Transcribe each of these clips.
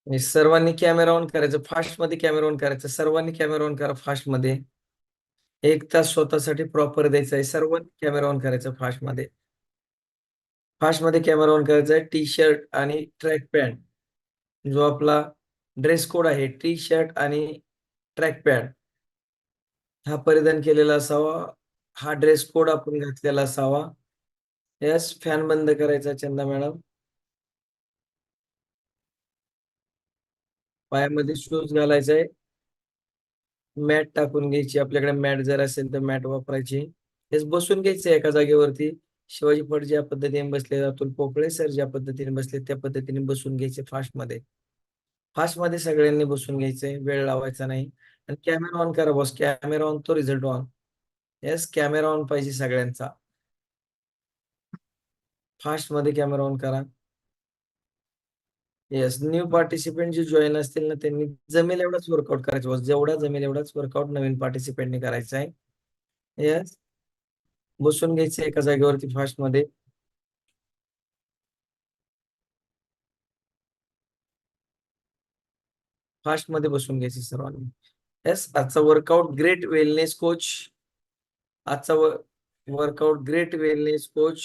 आणि सर्वांनी camera on करायचं, फास्ट मध्ये कॅमेरा ऑन करायचं. सर्वांनी कॅमेरा ऑन करा फास्ट मध्ये. 1 तास स्वतःसाठी प्रॉपर द्यायचा आहे. सर्वांनी कॅमेरा ऑन करायचं फास्ट मध्ये. फास्ट मध्ये कॅमेरा ऑन करायचा आहे. टी शर्ट आणि ट्रॅक पॅन्ट, जो आपला ड्रेस कोड आहे, टी शर्ट आणि ट्रॅक पॅन्ट हा परिधान केलेला असावा. हा ड्रेस कोड आपण घातलेला असावा. यस, फॅन बंद करायचा चंदा मॅडम. पायामध्ये शूज घालायचा आहे. मॅट टाकून घ्यायची, आपल्याकडे मॅट जर असेल तर मॅट वापरायची. हेच बसून घ्यायचं एका जागेवरती. शिवाजी फड ज्या पद्धतीने बसले, अतुल पोकळे सर ज्या पद्धतीने बसले त्या पद्धतीने बसून घ्यायचे फास्ट मध्ये. फास्ट मध्ये सगळ्यांनी बसून घ्यायचंय, वेळ लावायचा नाही. आणि कॅमेरा ऑन करा बॉस, कॅमेरा ऑन तो result on. Yes, camera on पाहिजे सगळ्यांचा. फास्ट मध्ये कॅमेरा ऑन करा. येस, न्यू पार्टिसिपेंट जे जॉईन असतील ना, त्यांनी जमेल एवढाच वर्कआउट करायचं बॉस. जेवढा जमेल एवढाच वर्कआउट नवीन पार्टिसिपेंटने करायचा आहे. येस, बसून घ्यायचं एका जागेवरती फास्ट मध्ये. फास्ट मध्ये बसून घ्यायचे सर्वांनी. येस, आजचा वर्कआउट ग्रेट वेलनेस कोच. आजचा workout great wellness coach.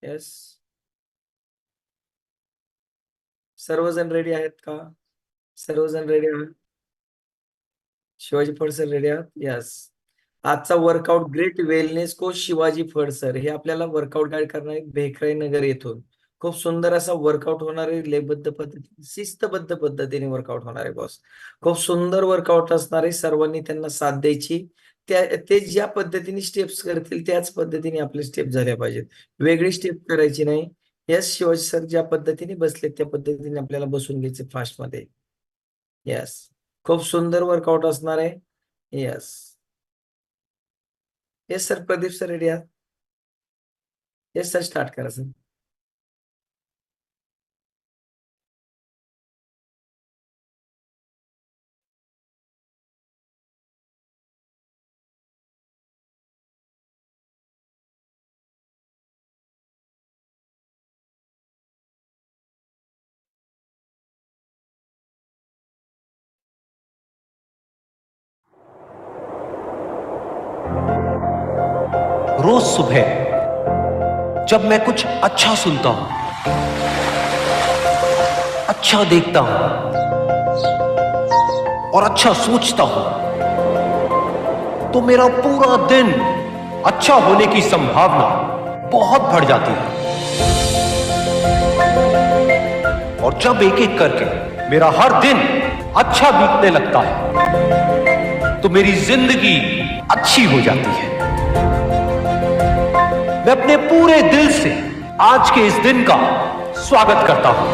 Yes, सर्वजण रेडी आहेत का? सर्वजण रेडी आहात? शिवाजी फड सर रेडी आहात? यस. आजचा workout great wellness coach Shivaji Phad sir हे आपल्याला वर्कआउट गाईड करणार आहेत भेकराई नगर येथून. खूप सुंदर असा वर्कआउट होणार आहे, लयबद्ध पद्धतीने, शिस्तबद्ध पद्धतीने वर्कआउट होणार आहे बॉस. खूप सुंदर वर्कआउट असणार आहे. सर्वांनी त्यांना साथ द्यायची. ते ज्या पद्धतीने स्टेप्स करतील त्याच पद्धतीने आपले स्टेप झाल्या पाहिजेत. वेगळी स्टेप करायची नाही. यस, शिवाजी सर ज्या पद्धतीने बसले त्या पद्धतीने आपल्याला बसून घ्यायचे फास्ट मध्ये. यस, खूप सुंदर वर्कआउट असणार आहे. Yes. Yes sir, Pradeep sir ready आहात? येस सर, स्टार्ट करा सर. रोज सुबह जब मैं कुछ अच्छा सुनता हूं, अच्छा देखता हूं और अच्छा सोचता हूं, तो मेरा पूरा दिन अच्छा होने की संभावना बहुत बढ़ जाती है। और जब एक एक करके मेरा हर दिन अच्छा बीतने लगता है, तो मेरी जिंदगी अच्छी हो जाती है। मैं अपने पूरे दिल से आज के इस दिन का स्वागत करता हूं।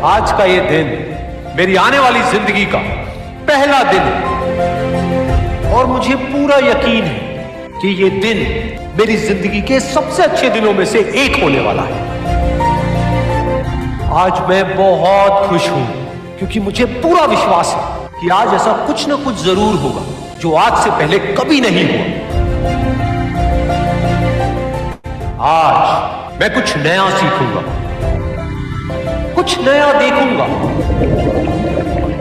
आज का ये दिन मेरी आने वाली जिंदगी का पहला दिन है और मुझे पूरा यकीन है कि ये दिन मेरी जिंदगी के सबसे अच्छे दिनों में से एक होने वाला है। आज मैं बहुत खुश हूं क्योंकि मुझे पूरा विश्वास है कि आज ऐसा कुछ ना कुछ जरूर होगा जो आज से पहले कभी नहीं हुआ। आज मैं कुछ नया सीखूंगा, कुछ नया देखूंगा,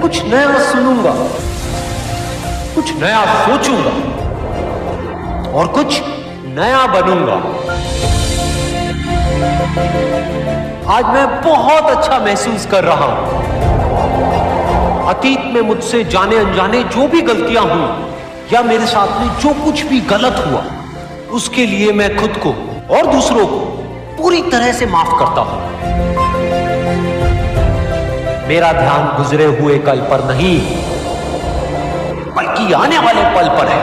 कुछ नया सुनूंगा, कुछ नया सोचूंगा और कुछ नया बनूंगा। आज मैं बहुत अच्छा महसूस कर रहा हूं। अतीत में मुझसे जाने अनजाने जो भी गलतियां हुई या मेरे साथ में जो कुछ भी गलत हुआ, उसके लिए मैं खुद को और दूसरों को पूरी तरह से माफ करता हूं। मेरा ध्यान गुजरे हुए कल पर नहीं, बल्कि आने वाले पल पर है।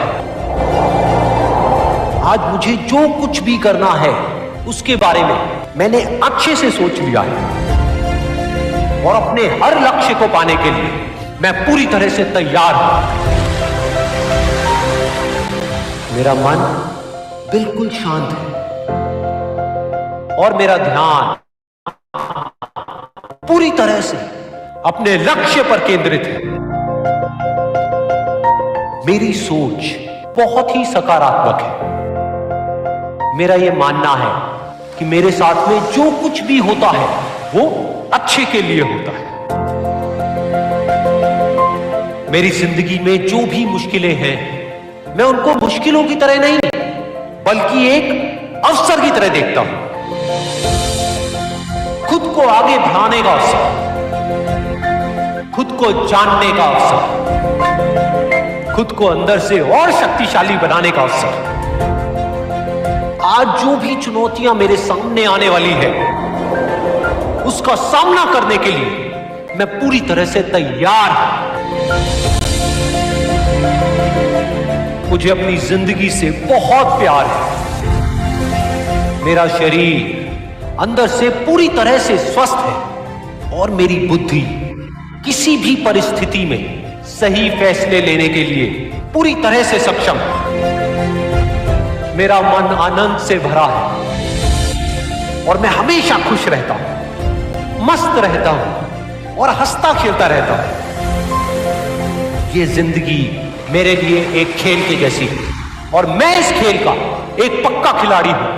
आज मुझे जो कुछ भी करना है उसके बारे में मैंने अच्छे से सोच लिया है और अपने हर लक्ष्य को पाने के लिए मैं पूरी तरह से तैयार हूं। मेरा मन बिल्कुल शांत है और मेरा ध्यान पूरी तरह से अपने लक्ष्य पर केंद्रित है। मेरी सोच बहुत ही सकारात्मक है। मेरा यह मानना है कि मेरे साथ में जो कुछ भी होता है वो अच्छे के लिए होता है। मेरी जिंदगी में जो भी मुश्किलें हैं, मैं उनको मुश्किलों की तरह नहीं बल्कि एक अवसर की तरह देखता हूं। खुद को आगे बढ़ाने का अवसर, खुद को जानने का अवसर, खुद को अंदर से और शक्तिशाली बनाने का अवसर। आज जो भी चुनौतियां मेरे सामने आने वाली है, उसका सामना करने के लिए मैं पूरी तरह से तैयार हूं। मुझे अपनी जिंदगी से बहुत प्यार है। मेरा शरीर अंदर से पूरी तरह से स्वस्थ है और मेरी बुद्धि किसी भी परिस्थिति में सही फैसले लेने के लिए पूरी तरह से सक्षम है। मेरा मन आनंद से भरा है और मैं हमेशा खुश रहता हूं, मस्त रहता हूं और हंसता खेलता रहता हूं। ये जिंदगी मेरे लिए एक खेल के जैसी है और मैं इस खेल का एक पक्का खिलाड़ी हूं।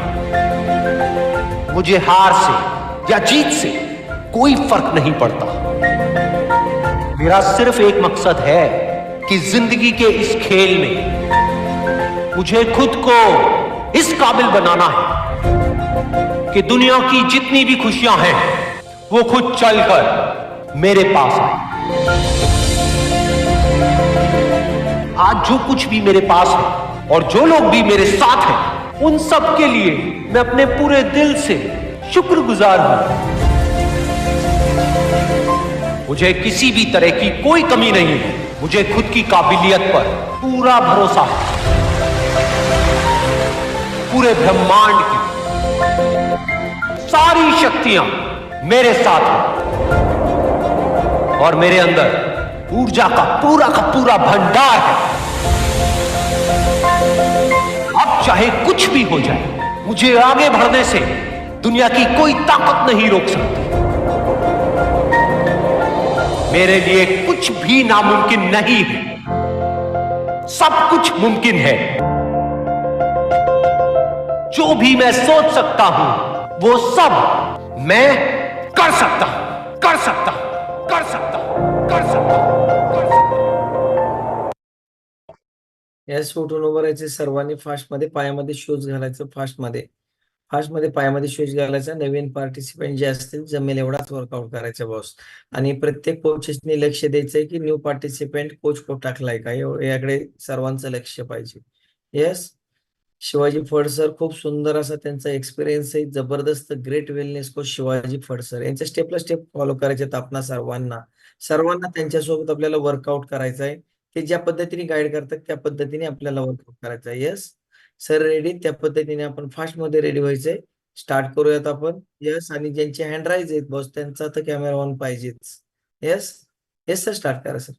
मुझे हार से या जीत से कोई फर्क नहीं पड़ता। मेरा सिर्फ एक मकसद है कि जिंदगी के इस खेल में मुझे खुद को इस काबिल बनाना है कि दुनिया की जितनी भी खुशियां हैं वो खुद चलकर मेरे पास आए। आज जो कुछ भी मेरे पास है और जो लोग भी मेरे साथ हैं, उन सब के लिए मैं अपने पूरे दिल से शुक्रगुजार हूं। मुझे किसी भी तरह की कोई कमी नहीं है। मुझे खुद की काबिलियत पर पूरा भरोसा है। पूरे ब्रह्मांड की सारी शक्तियां मेरे साथ हैं और मेरे अंदर ऊर्जा का पूरा भंडार है। अब चाहे कुछ भी हो जाए, मुझे आगे बढ़ने से दुनिया की कोई ताकत नहीं रोक सकती। मेरे लिए कुछ भी नामुमकिन नहीं है, सब कुछ मुमकिन है। जो भी मैं सोच सकता हूं वो सब मैं कर सकता हूं, कर सकता हूं, कर सकता हूं, कर सकता हूं, कर सकता हूं। येस, उठून उभं राहायचं सर्वांनी फास्टमध्ये, पायामध्ये शूज घालायचं फास्टमध्ये पायामध्ये शूज घालायचा. नवीन पार्टिसिपेंट जे असतील जमेल एवढाच वर्कआउट करायचा बॉस. आणि प्रत्येक कोचेसनी लक्ष द्यायचंय की न्यू पार्टिसिपेंट कोच को टाकलाय का, याकडे सर्वांचं लक्ष पाहिजे. येस, शिवाजी फड सर, खूप सुंदर असा त्यांचा एक्सपिरियन्स आहे. जबरदस्त great wellness coach Shivaji Phad sir यांच्या स्टेपला स्टेप फॉलो करायचे आहेत आपणा सर्वांना त्यांच्यासोबत आपल्याला वर्कआउट करायचं आहे. ते ज्या पद्धतीने गाईड करतात त्या पद्धतीने आपल्याला वर्कआउट करायचं आहे. Yes sir, ready? त्या पद्धतीने आपण फास्टमध्ये रेडी व्हायचंय. स्टार्ट करूयात आपण. येस, आणि ज्यांचे हँड राईज आहेत बॉस त्यांचा तर कॅमेरा ऑन पाहिजेच. येस येस सर, स्टार्ट करा सर.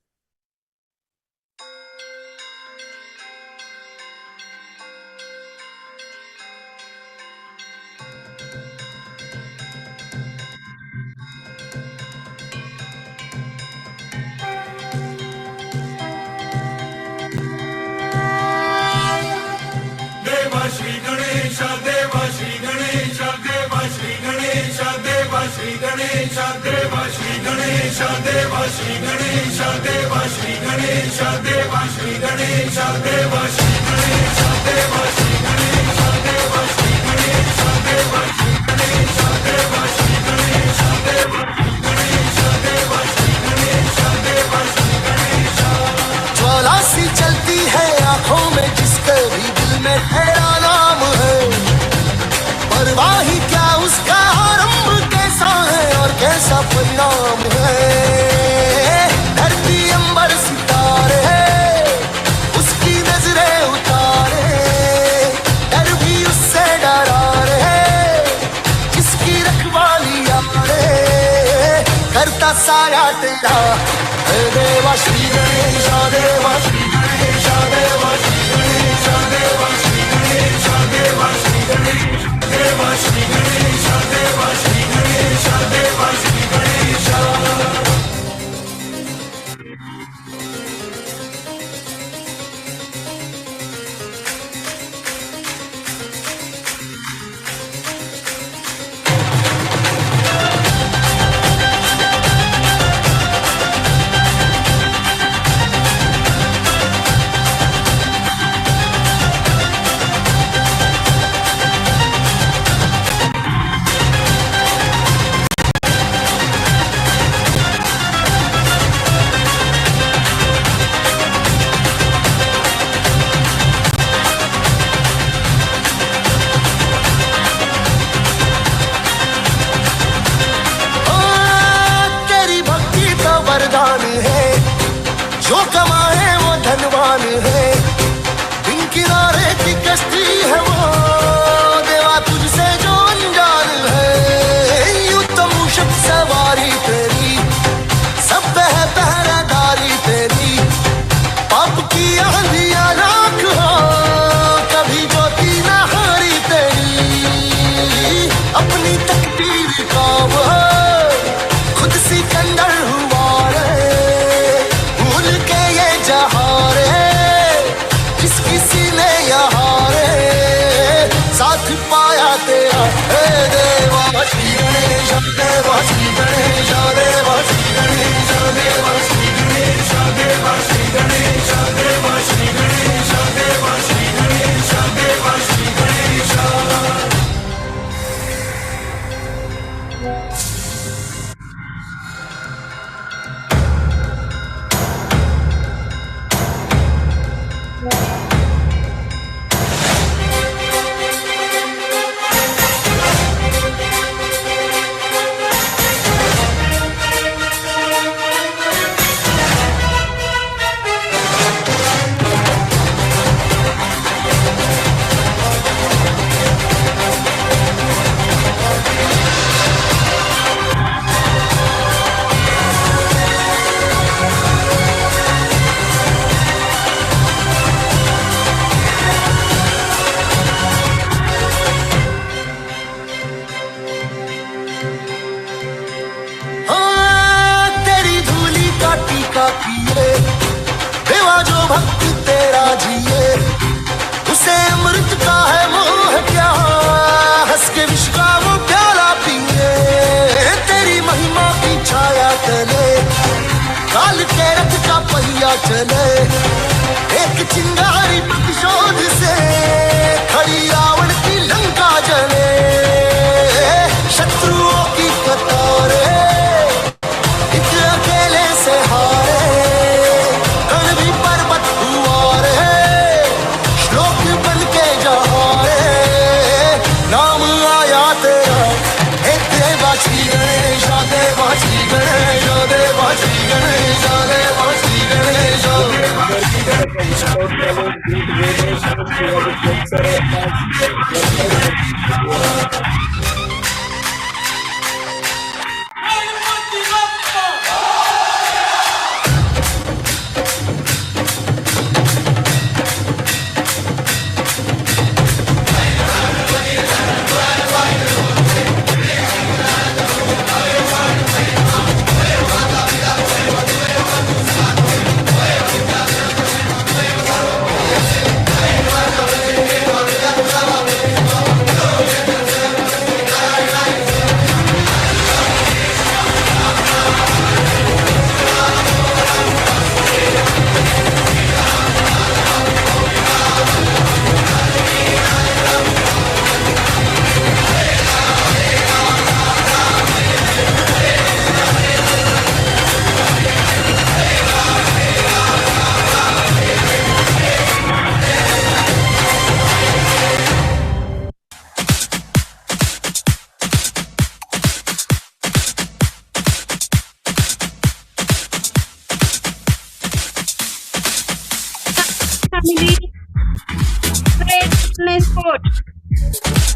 श्री गणेश देवा श्री गणेश देवा श्री गणेश देवा श्री गणेश देवा श्री गणेश देवा श्री गणेश देवा श्री गणेश देवा श्री गणेश देवा श्री गणेश देवा श्री गणेश देवा श्री गणेश देवा श्री गणेश देवा श्री गणेश देवा श्री गणेश देवा श्री गणेश देवा श्री गणेश। ज्वाला सी चलती है आंखों में जिसके भी दिल में है नाम है, परवाह ही क्या उसका आरंभ कैसा है और कैसा परिणाम है। धरती अंबर सितारे उसकी नजरें उतारे, डर भी उससे डरा रहे जिसकी रखवाली यारे करता साया तेरा है देवा श्री गणेश देवा श्री गणेश देवा श्री गणेश देवा श्री गणेश देवा श्री गणेश देवा श्री गणेश देवा श्री गणेश देवा श्री गणेश। जिए, उसे अमृत का है मोह क्या, हंस के विश्व का वो प्याला पिए। तेरी महिमा की छाया तले काल के रथ का पहिया चले, एक चिंगारी प्रतिशोध से खड़ी रावण की लंका जले। शत्रुओं की कतारें एक अकेले से हारे, कण भी पर्वत हुआ रे, श्लोक बन के जहारे। नाम आया तेरा हे देवा श्री गणेश, देवा श्री गणेश, देवा श्री गणेश, देवा श्री गणेश।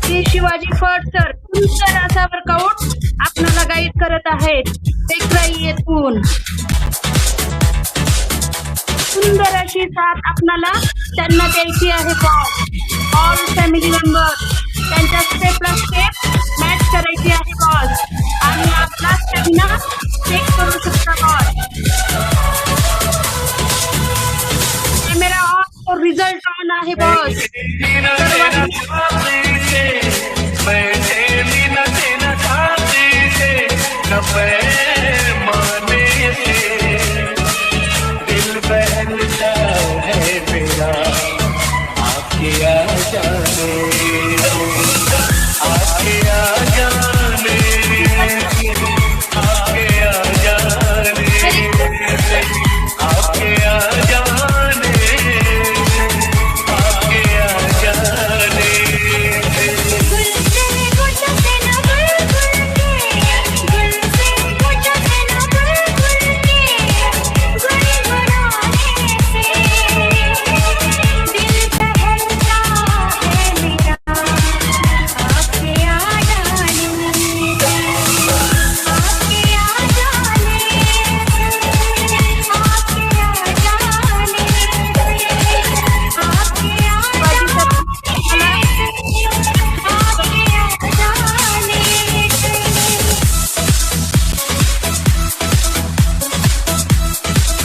श्री शिवाजी फड सर सुंदर असा वर्कआउट आपणाला गाईड करत आहेत. येथून सुंदर अशी साथ आपणाला त्यांना द्यायची आहे. बॉस ऑल फॅमिली मेंबर त्यांच्या स्टेपला स्टेप मॅच करायची आहे बॉस, आणि आपला स्टॅमिना चेक करू शकता बॉस. कॅमेरा ऑन और रिझल्ट ऑन आहे बॉस. दिल बहलता है मेरा आपके आ जाने, आपके आ जाने, आपके आ जाने, आपके आ जाने, आपके आ जाने।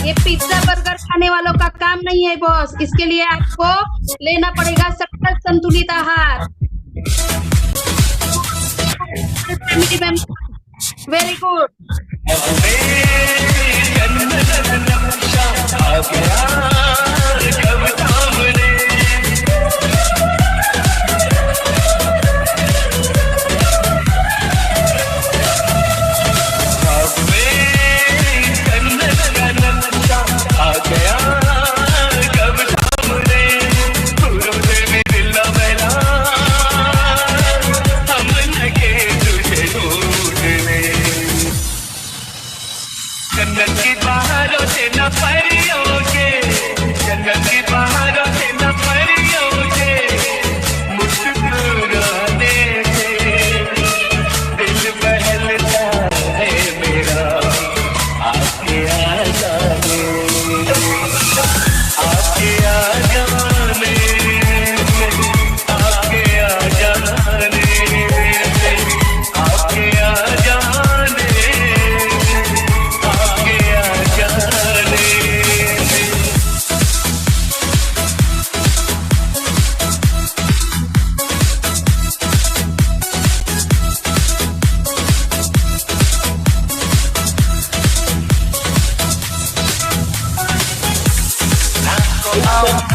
ये पिज्जा बर्गर खाने वालों का काम नहीं है बॉस, इसके लिए आपको लेना पड़ेगा सकल संतुलित आहार. Very good. जन्नत की बाहरों से न परियों के, जन्नत की बाहरों से न परियों के मुस्कुराने से दिल बहलता है मेरा आपके आ जाने, आपके आ जाने, आपके आ जाने, आपके आ जाने, आपके आ जाने।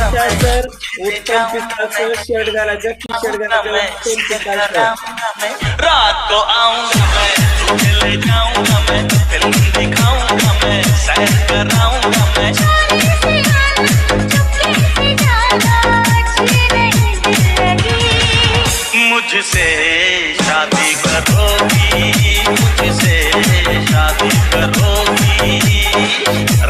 पिसासर उत्तम पिसासर शर्ट घालायचं टी शर्ट घालायचं उत्तम पिसासर रात को आऊंगा मैं तुझे ले जाऊंगा मैं फिल्म दिखाऊंगा मैं सैर कराऊंगा मैं मुझसे शादी करोगी मुझसे शादी करोगी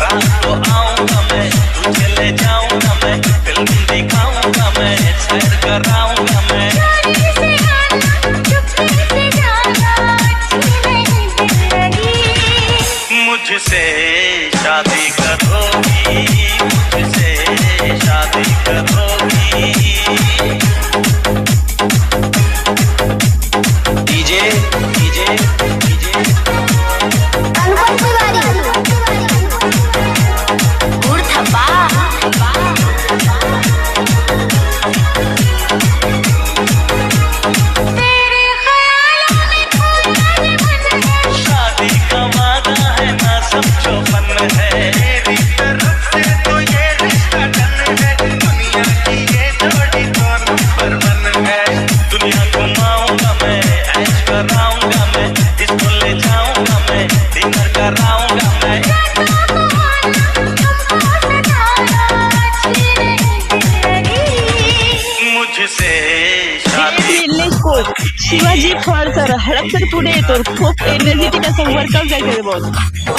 रात को आऊंगा मैं तुझे ले जाऊंगा मैं फिल्म दिखाऊंगा मैं सैर कराऊंगा मैं मुझसे शादी करोगी मुझसे शादी करोगी डीजे डीजे डीजे शादी का वादा है ना समझो मन है मेरी तरफ से तो ये रिश्ता डन है दुनिया की ये जोड़ी तो नंबर वन है दुनिया घुमाऊंगा मैं ऐश कराऊंगा मैं इसको ले जाऊंगा मैं डिनर कराऊंगा मैं मुझसे शादी वेलनेस कोच शिवाजी फळसर हडपसर पुढे येतो खूप एनर्जेटिक असं वर्कआउट जायचं बॉस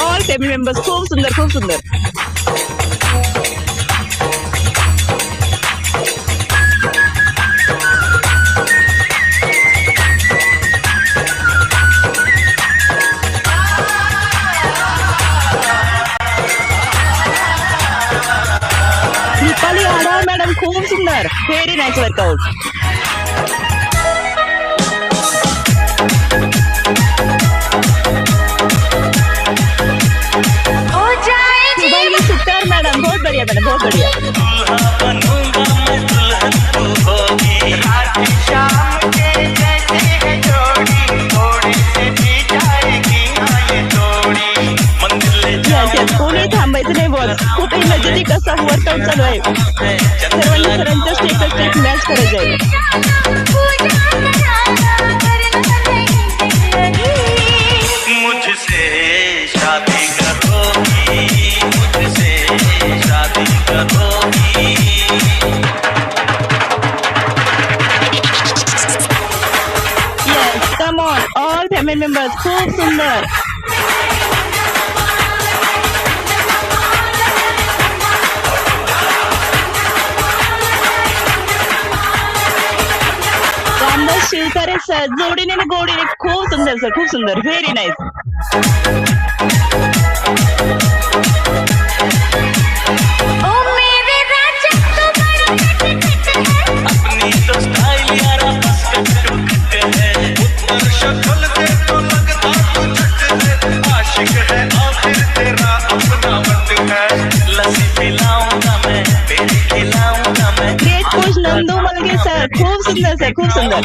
ऑल फॅमिली मेंबर्स खूप सुंदर खूप सुंदर दीपाली आढाव मॅडम खूप सुंदर व्हेरी नाईस वर्कआउट शुभांगी सुतार मैडम बहुत बढ़िया दूल्हा बनूंगा मैं दुल्हन तू होगी रात शाम के जैसे है जोड़ी थोड़ी से भी जाएगी हाँ ये जोड़ी मंदिर ले यस कोणी थांबायचं नाही बॉस खूप एनर्जेटिक असा वर्कआउट चालू आहे सर्वांनी सरांच्या स्टेप स्टेप मॅच करायचं आहे मुझसे शादी करोगी मुझसे शादी करोगी yes come on all family members खूप सुंदर रामदास शिवतारे सर जोडीने आणि गोडीने खूप सुंदर सर खूप सुंदर व्हेरी नाईस अपनी तो स्टाइल यारा बस कट है उत्तर शक्ल से तो लगता तू झट है आशिक है आखिर तेरा अपना वक्त है लस्सी पिलाऊंगा मैं पेट खिलाऊंगा मैं ग्रेट कोच नंदू मलगे सर खूप सुंदर सर खूप सुंदर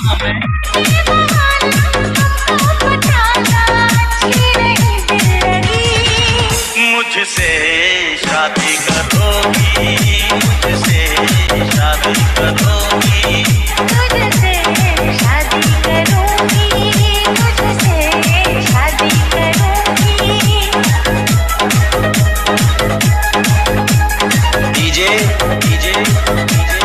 मुझसे शादी करोगी मुझसे शादी करोगी डीजे डीजे डीजे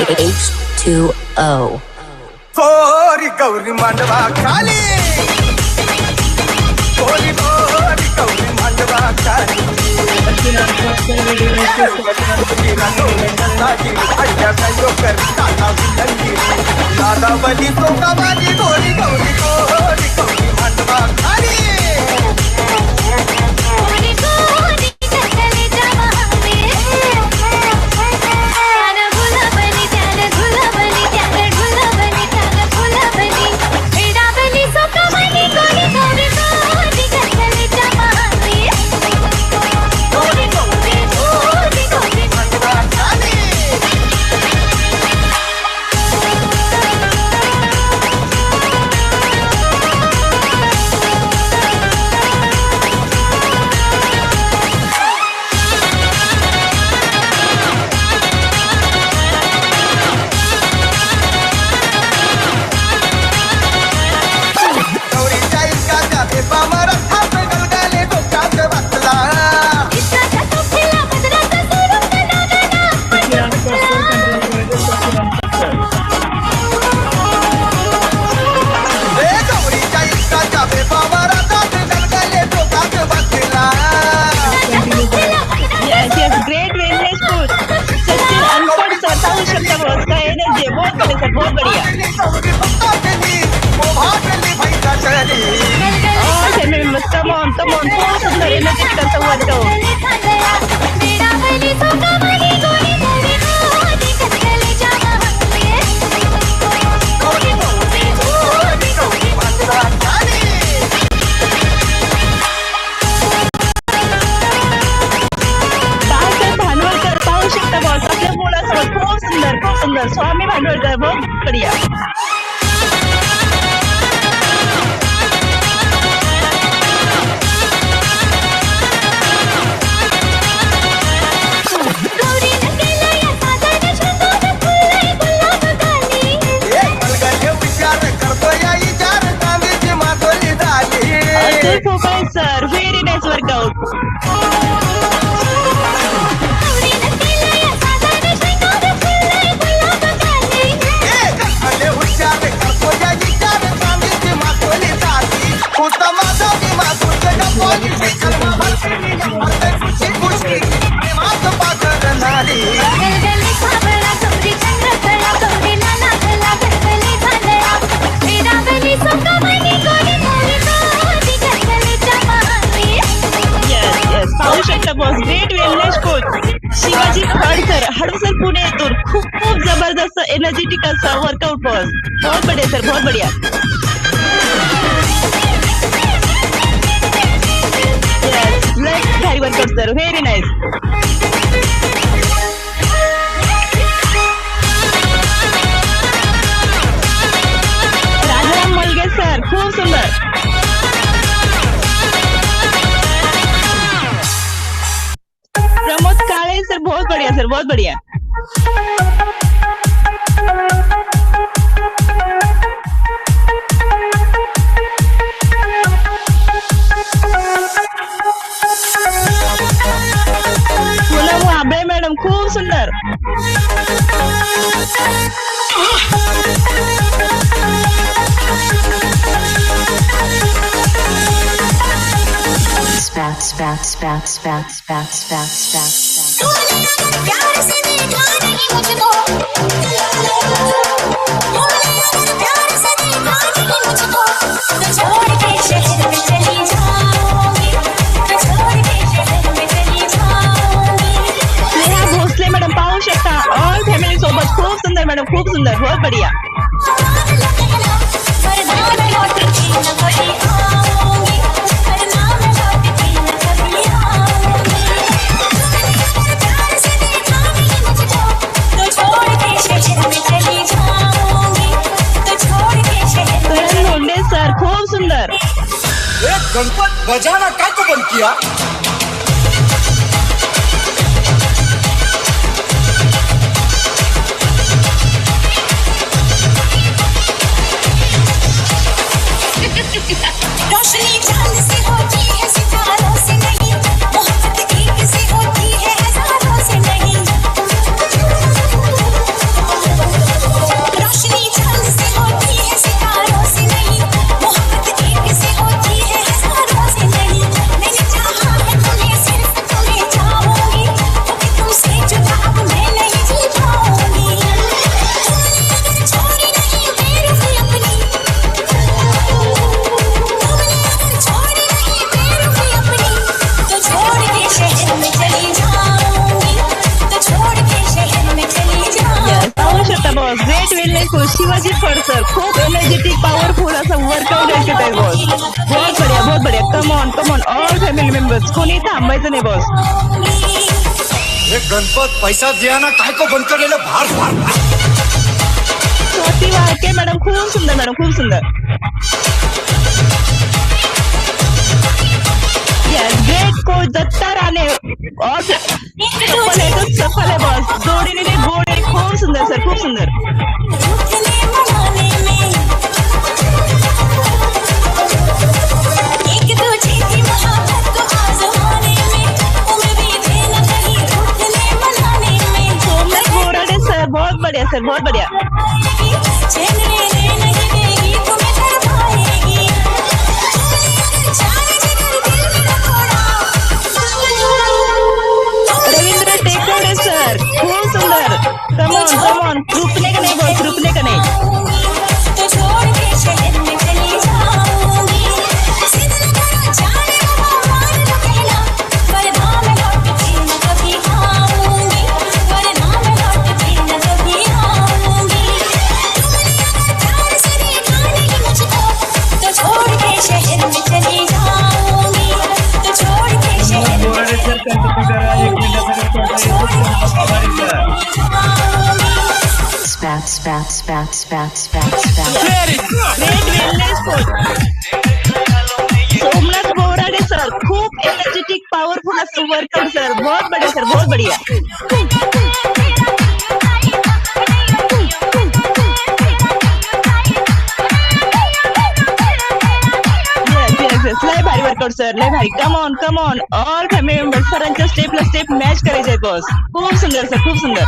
H2O. कोरी गौरी मांडवा खाली कोरी कोरी गौरी मांडवा खाली दादा बली तो कमाली गोरी गौरी कोरी गौरी मांडवा खाली स्वामी भांडवलकर बहुत बढ़िया. Sir, very nice workout. Great wellness coach Shivaji Phad sir Hadapsar Pune येथून खूप जबरदस्त एनर्जेटिक असा वर्कआउट बॉस. बहुत बढ़िया सर, बहुत बढ़िया. लेट्स भारी workout sir, very nice. Rajaram Malge sir, खूप सुंदर. प्रमोद काळे सर, बहुत बढ़िया सर, बहुत बढ़िया. पूनम आंबळे मॅडम, खूप सुंदर. Spout, spout, spout, spout, spout, spout, spout, spout. प्यार से देखा नहीं मुझको, प्यार से देखा नहीं मुझको, तो छोड़ के शहर में चली जाऊंगी, तो छोड़ के शहर में चली जाऊंगी. स्नेहा भोसले मॅडम पाहू शकता, ऑल फॅमिली सोबत. खूप सुंदर मॅडम, खूप सुंदर, बहुत बढ़िया. सर, खूप सुंदर. गणपत बजाना काय को बंद किया? रोशनी चांद से होती है, सितारों से नहीं. मोहब्बत एक से होती है, हजारों से नहीं. Great wellness coach Shivaji Phad sir खूप एनर्जेटिक पॉवरफुल असं वर्कआउट ऐकत आहे बॉस. बहुत बढिया come on all family members कोणी थांबायचं नाही बॉस. हे गणपत पैसा द्या ना काय को बंद करलेलं भार भार स्वाती वाळके मॅडम खूप सुंदर मॅडम खूप सुंदर. ग्रेट कोच दत्ता राणे और सफल है बॉस. जोडीने गोड आहे खूप सुंदर सर खूप सुंदर. रूठने मनाने में एक दूजे की मोहब्बत को आजमाने में उम्र बीते न कहीं रूठने मनाने में सोमनाथ बोराडे सर बहुत बढ़िया सर बहुत बढ़िया. चैन लेने नहीं देगी तुम्हें तड़पाएगी जाने जिगर दिल मेरा थोड़ा रवींद्र टेकवडे सर खूप सुंदर. कम ऑन रुकने का नहीं बॉस रुकने का नहीं. तो छोड़ के शहर में चली जाऊंगी जिद न करो जाने बाबा मान लो कहना वरना मैं लौट के न कभी आऊंगी वरना मैं लौट के न कभी आऊंगी तुमने अगर प्यार से दिखाने की मुझको तो छोड़ के शहर में चली जाऊंगी तो छोड़ के शहर में great wellness coach Somnath Borade sir खूप एनर्जेटिक पॉवरफुल असं वर्कआउट सर बहुत बढ़िया सर बहुत बढ़िया. Yes. लय भारी वर्कआउट सर लय भारी. Come on all family members सरांच्या स्टेपला स्टेप मॅच करायचे आहेत बॉस. खूप सुंदर सर खूप सुंदर.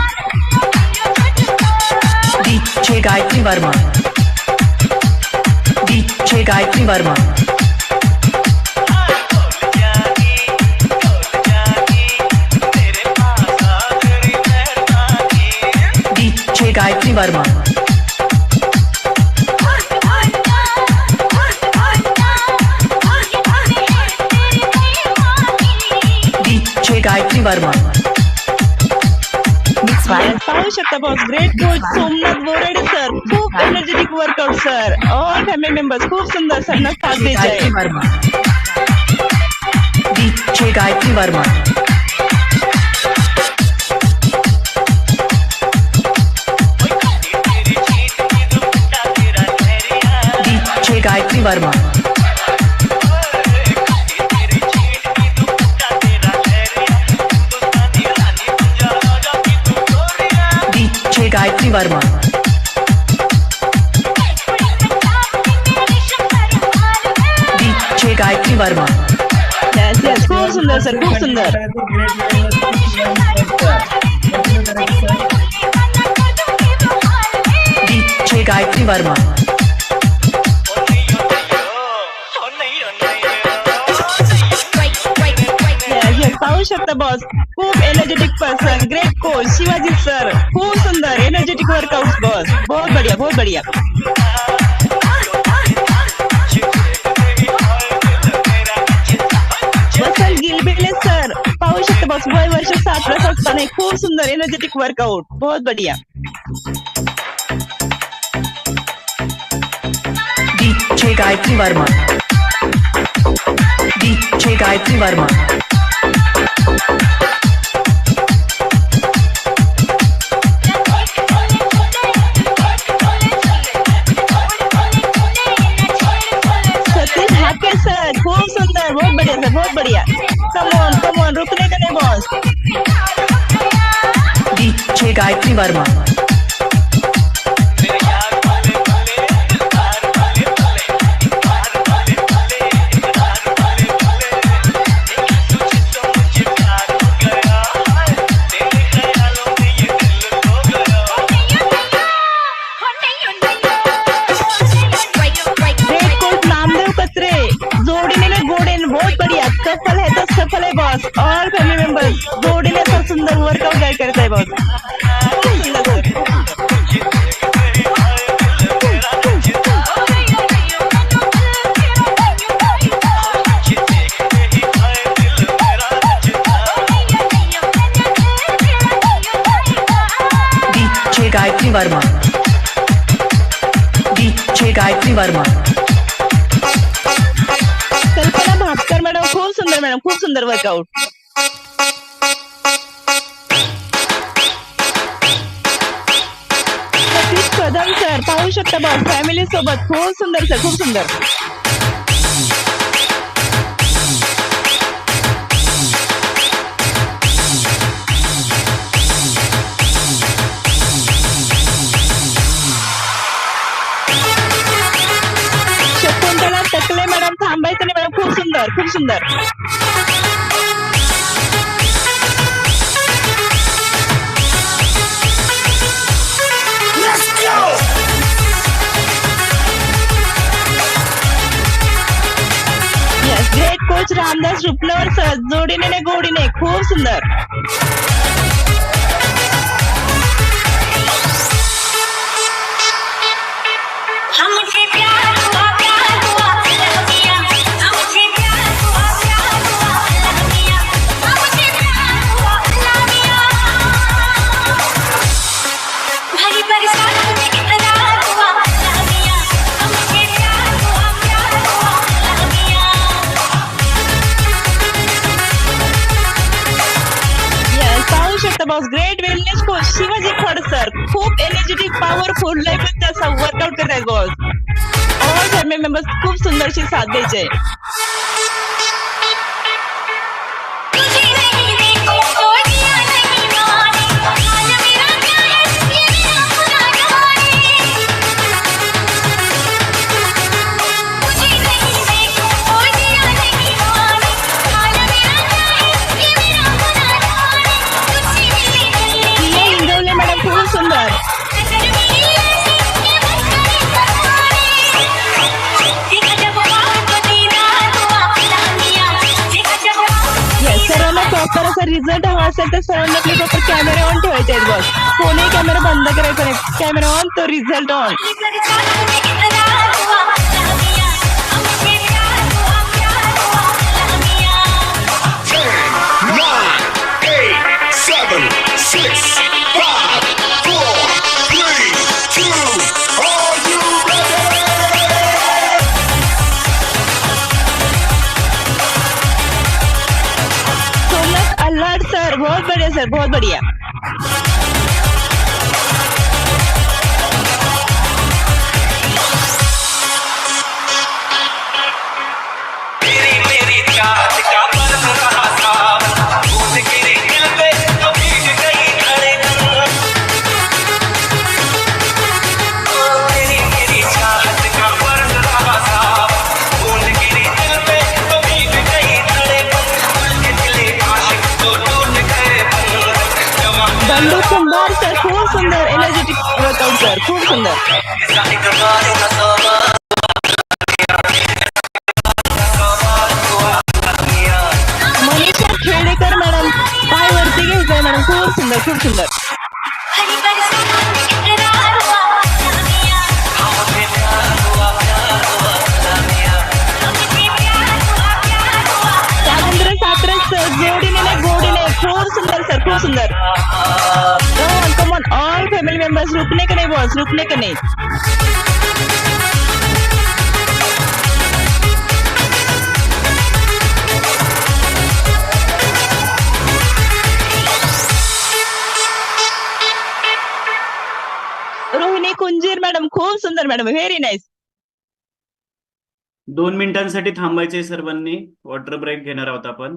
DJ Gayatri Verma. DJ Gayatri Verma. DJ Gayatri Verma. DJ Gayatri Verma. पाहू शकता boss great coach Somnath Borade sir खूप energetic workout sir all family members खूप सुंदर सर ना साथ DJ द्यायचे Gayatri Verma. DJ Gayatri Verma. DJ Gayatri Verma. DJ Gayatri Verma. DJ Gayatri Verma. Yes, खूप सुंदर सर खूप सुंदर. DJ Gayatri Verma. Yes, पाहू शकता बॉस खूप energetic person great coach Shivaji sir खूप सुंदर एनर्जेटिक वर्कआउट बॉस बहुत बढ़िया बहुत बढ़िया. वसंत गिलबिले सर पाहू शकता बॉस वय वर्ष 7 असताना खूप सुंदर एनर्जेटिक वर्कआउट बहुत बढ़िया. DJ Gayatri Verma. DJ Gayatri Verma. Satish Hake sir खूप सुंदर बहुत बढ़िया. कम ऑन रुकने का नहीं boss. DJ Gayatri Verma. Great coach Namdev कचरे जोडीने गोडेन बहुत बढ़िया. सफल है तो सफल है बॉस ऑल फॅमिली मेंबर्स जोडीने तर सुंदर वर्कआउट गाईड करत आहे boss. DJ Gayatri Verma. RJ Gayatri Verma. कल्पना भापकर मॅडम खूप सुंदर मॅडम, खूप सुंदर वर्कआउट. सतीश कदम सर पाहू शकता बॉस फॅमिली सोबत खूप सुंदर सर, खूप सुंदर. शकुंतला टकले मॅडम थांबायचं नाही मॅडम, खूप सुंदर, खूप सुंदर. Let's go! Yes great coach Ramdas Rupanwar sir जोडीने ने गोडीने खूप सुंदर. हमसे प्यार हुआ अल्लाह मियां, हमसे प्यार हुआ अल्लाह मियां, हमसे प्यार हुआ अल्लाह मियां. भरी बरसात में इकरार हुआ अल्लाह मियां, हमसे प्यार हुआ अल्लाह मियां. येस पाहू शकता boss great wellness coach Shivaji Phad sir खूप एनर्जेटिक पॉवरफुल लाईफ असा वर्कआउट करत आहेत बॉस. ऑल फॅमिली मेंबर्स खूप सुंदरशी साथ द्यायचे. तुझे नहीं देखो तो जिया नहीं माने, हाल मेरा क्या है ये मेरा खुदा जाने. तुझे नहीं देखो तो जिया नहीं माने, हाल मेरा क्या है ये मेरा खुदा जाने. तुझसे मिले गले प्रिया इंगवले मॅडम खूप सुंदर. नजर मिली ऐसी ये बस करे सहारे. देखा जब आपको दीदार हुआ अल्लाह मियां, देखा जब आपको येस सर्वांना प्रॉपर असा रिझल्ट हवा असेल तर सर्वांना आपले प्रॉपर कॅमेरा ऑन ठेवायचे आहेत बॉस. कोणी कॅमेरा बंद करायचा नाही, कॅमेरा ऑन तो रिझल्ट ऑन. बरसात में इकरार हुआ अल्लाह मियां, हमसे प्यार हुआ अल्लाह मियां. 10, 9, 8, 7, 6, 5, 4, 3, 2, are you ready? Somnath Allad sir बहुत बढ़िया सर, बहुत बढ़िया. तेरी मेरी चाहत का बरस रहा था, बूंद गिरी दिल पे तो भीग गई धड़कन. तेरी मेरी चाहत का बरस रहा था, बूंद गिरी दिल पे तो भीग गई धड़कन. दिल के दिले आशिक तो टूट गए बंधन. बंडू कुंभार सर खूप सुंदर एनर्जेटिक वर्कआउट सर, खूप सुंदर. ऐसा इकरार न सोमा मनीषा खेडेकर मॅडम पाय वरती घ्यायचंय मॅडम, खूप सुंदर, खूप सुंदर. भरी बरसात में इकरार हुआ अल्लाह मियां, हमसे प्यार हुआ अल्लाह मियां. हमसे प्यार हुआ. सागंद्र सात्रक सर जोडीने ने गोडीने खूप सुंदर सर, खूप सुंदर. कमॉन ऑल फॅमिली मेंबर्स रुकने का नहीं बॉस, रुकने का नहीं. रोहिणी कुंजीर मॅडम खूप सुंदर मॅडम, व्हेरी नाईस. 2 मिनिटांसाठी थांबायचे सर्वांनी. वॉटर ब्रेक घेणार आहोत आपण.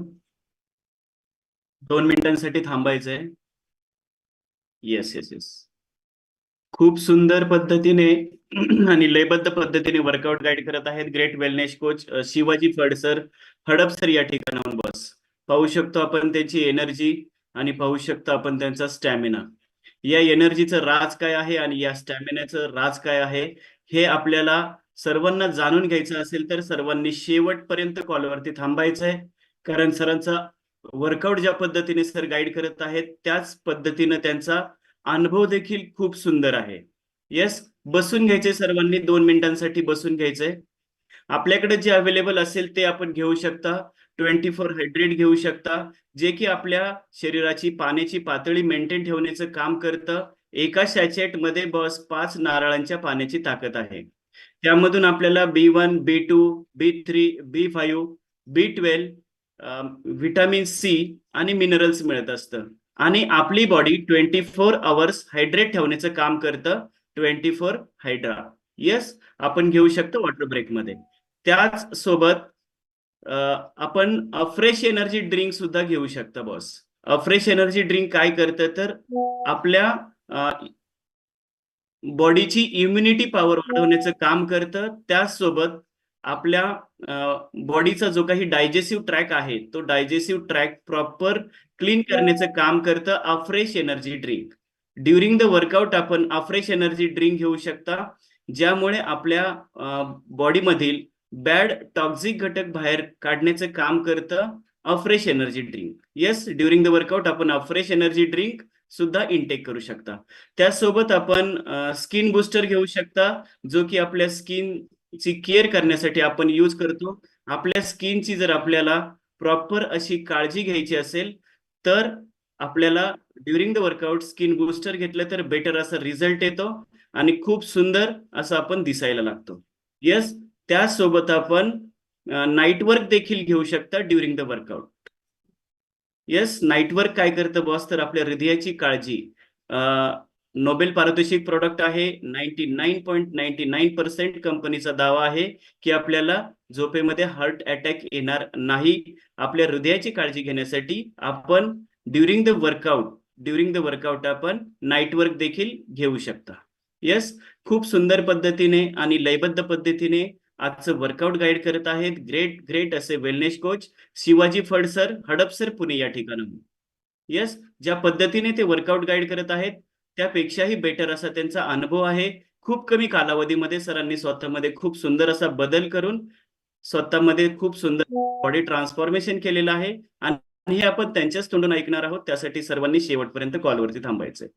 2 मिनिटांसाठी थांबायचंय. Yes yes yes. खूप सुंदर पद्धतीने आणि लयबद्ध पद्धतीने वर्कआउट गाईड करत आहेत great wellness coach Shivaji Phad sir, हडप सर या ठिकाणाहून बॉस. पाहू शकतो आपण त्यांची एनर्जी आणि पाहू शकतो आपण त्यांचा स्टॅमिना. या एनर्जीचं राज काय आहे आणि या स्टॅमिनाचं राज काय आहे हे आपल्याला सर्वांना जाणून घ्यायचं असेल तर सर्वांनी शेवटपर्यंत कॉलवरती थांबायचं आहे. कारण सरांचा वर्कआउट ज्या पद्धतीने सर गाईड करत आहेत त्याच पद्धतीनं त्यांचा अनुभव देखील खूप सुंदर आहे. येस, बसून घ्यायचे सर्वांनी. 2 मिनिटांसाठी बसून घ्यायचंय. आपल्याकडे जे अवेलेबल असेल ते आपण घेऊ शकता. 24 हायड्रेट घेऊ शकता, जे की आपल्या शरीराची पाण्याची पातळी मेंटेन ठेवण्याचं काम करतं. एका सॅचेट मध्ये बस 5 नारळांच्या पाण्याची ताकद आहे. त्यामधून आपल्याला B1, B2, B3, B5, B12, vitamin C आणि मिनरल्स मिळत असतं. आणि आपली बॉडी 24 आवर्स हायड्रेट ठेवण्याचं काम करतं 24 हायड्रा. येस, आपण घेऊ शकतो वॉटर ब्रेकमध्ये. त्याच सोबत आपण फ्रेश एनर्जी ड्रिंक सुद्धा घेऊ शकता बॉस. फ्रेश एनर्जी ड्रिंक काय करतं तर आपल्या बॉडीची इम्युनिटी पॉवर वाढवण्याचं काम करतं. त्याचसोबत आपल्या बॉडीचा जो काही डायजेस्टिव्ह ट्रॅक आहे तो डायजेस्टिव्ह ट्रॅक प्रॉपर क्लीन करण्याचं काम करतं afresh energy drink. During the workout आपण अफ्रेश एनर्जी ड्रिंक घेऊ शकता, ज्यामुळे आपल्या बॉडीमधील बॅड टॉक्झिक घटक बाहेर काढण्याचं काम करतं afresh energy drink. Yes, during the workout आपण अफ्रेश एनर्जी ड्रिंक सुद्धा इनटेक करू शकता. त्यासोबत आपण स्किन बूस्टर घेऊ शकता, जो की आपल्या स्किनची केअर करण्यासाठी आपण यूज करतो. आपल्या स्किनची जर आपल्याला प्रॉपर अशी काळजी घ्यायची असेल तर आपल्याला during the workout skin booster घेतलं तर बेटर असा रिझल्ट येतो आणि खूप सुंदर असं आपण दिसायला लागतो. येस, त्यासोबत आपण नाईट वर्क देखील घेऊ शकता during the workout. Yes, night work काय करतं बॉस तर आपल्या हृदयाची काळजी. नोबेल पारितोषिक प्रोडक्ट आहे. 99.99% कंपनीचा दावा आहे की आपल्याला झोपेमध्ये हार्ट अटॅक येणार नाही. आपल्या हृदयाची काळजी घेण्यासाठी आपण ड्युरिंग द वर्कआउट आपण नाईट वर्क देखील घेऊ शकता. येस, खूप सुंदर पद्धतीने आणि लयबद्ध पद्धतीने आजचं वर्कआउट गाईड करत आहेत ग्रेट असे वेलनेस कोच शिवाजी फडसर, हडपसर, पुणे या ठिकाणाहून. येस, ज्या पद्धतीने ते वर्कआउट गाईड करत आहेत त्यापेक्षाही बेटर असा त्यांचा अनुभव आहे. खूप कमी कालावधीमध्ये सरांनी स्वतःमध्ये खूप सुंदर असा बदल करून स्वतःमध्ये खूप सुंदर बॉडी ट्रान्सफॉर्मेशन केलेलं आहे आणि हे आपण त्यांच्याच तोंडून ऐकणार आहोत. त्यासाठी सर्वांनी शेवटपर्यंत कॉलवरती थांबायचंय.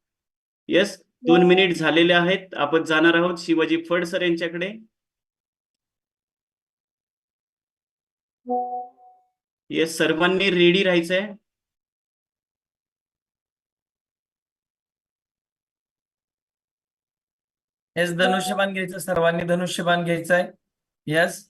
येस, 2 मिनिट झालेले आहेत. आपण जाणार आहोत शिवाजी फडसर यांच्याकडे. येस, सर्वांनी रेडी राहायचंय. येस, धनुष्यबाण घ्यायचं, सर्वांनी धनुष्यबाण घ्यायचंय. येस,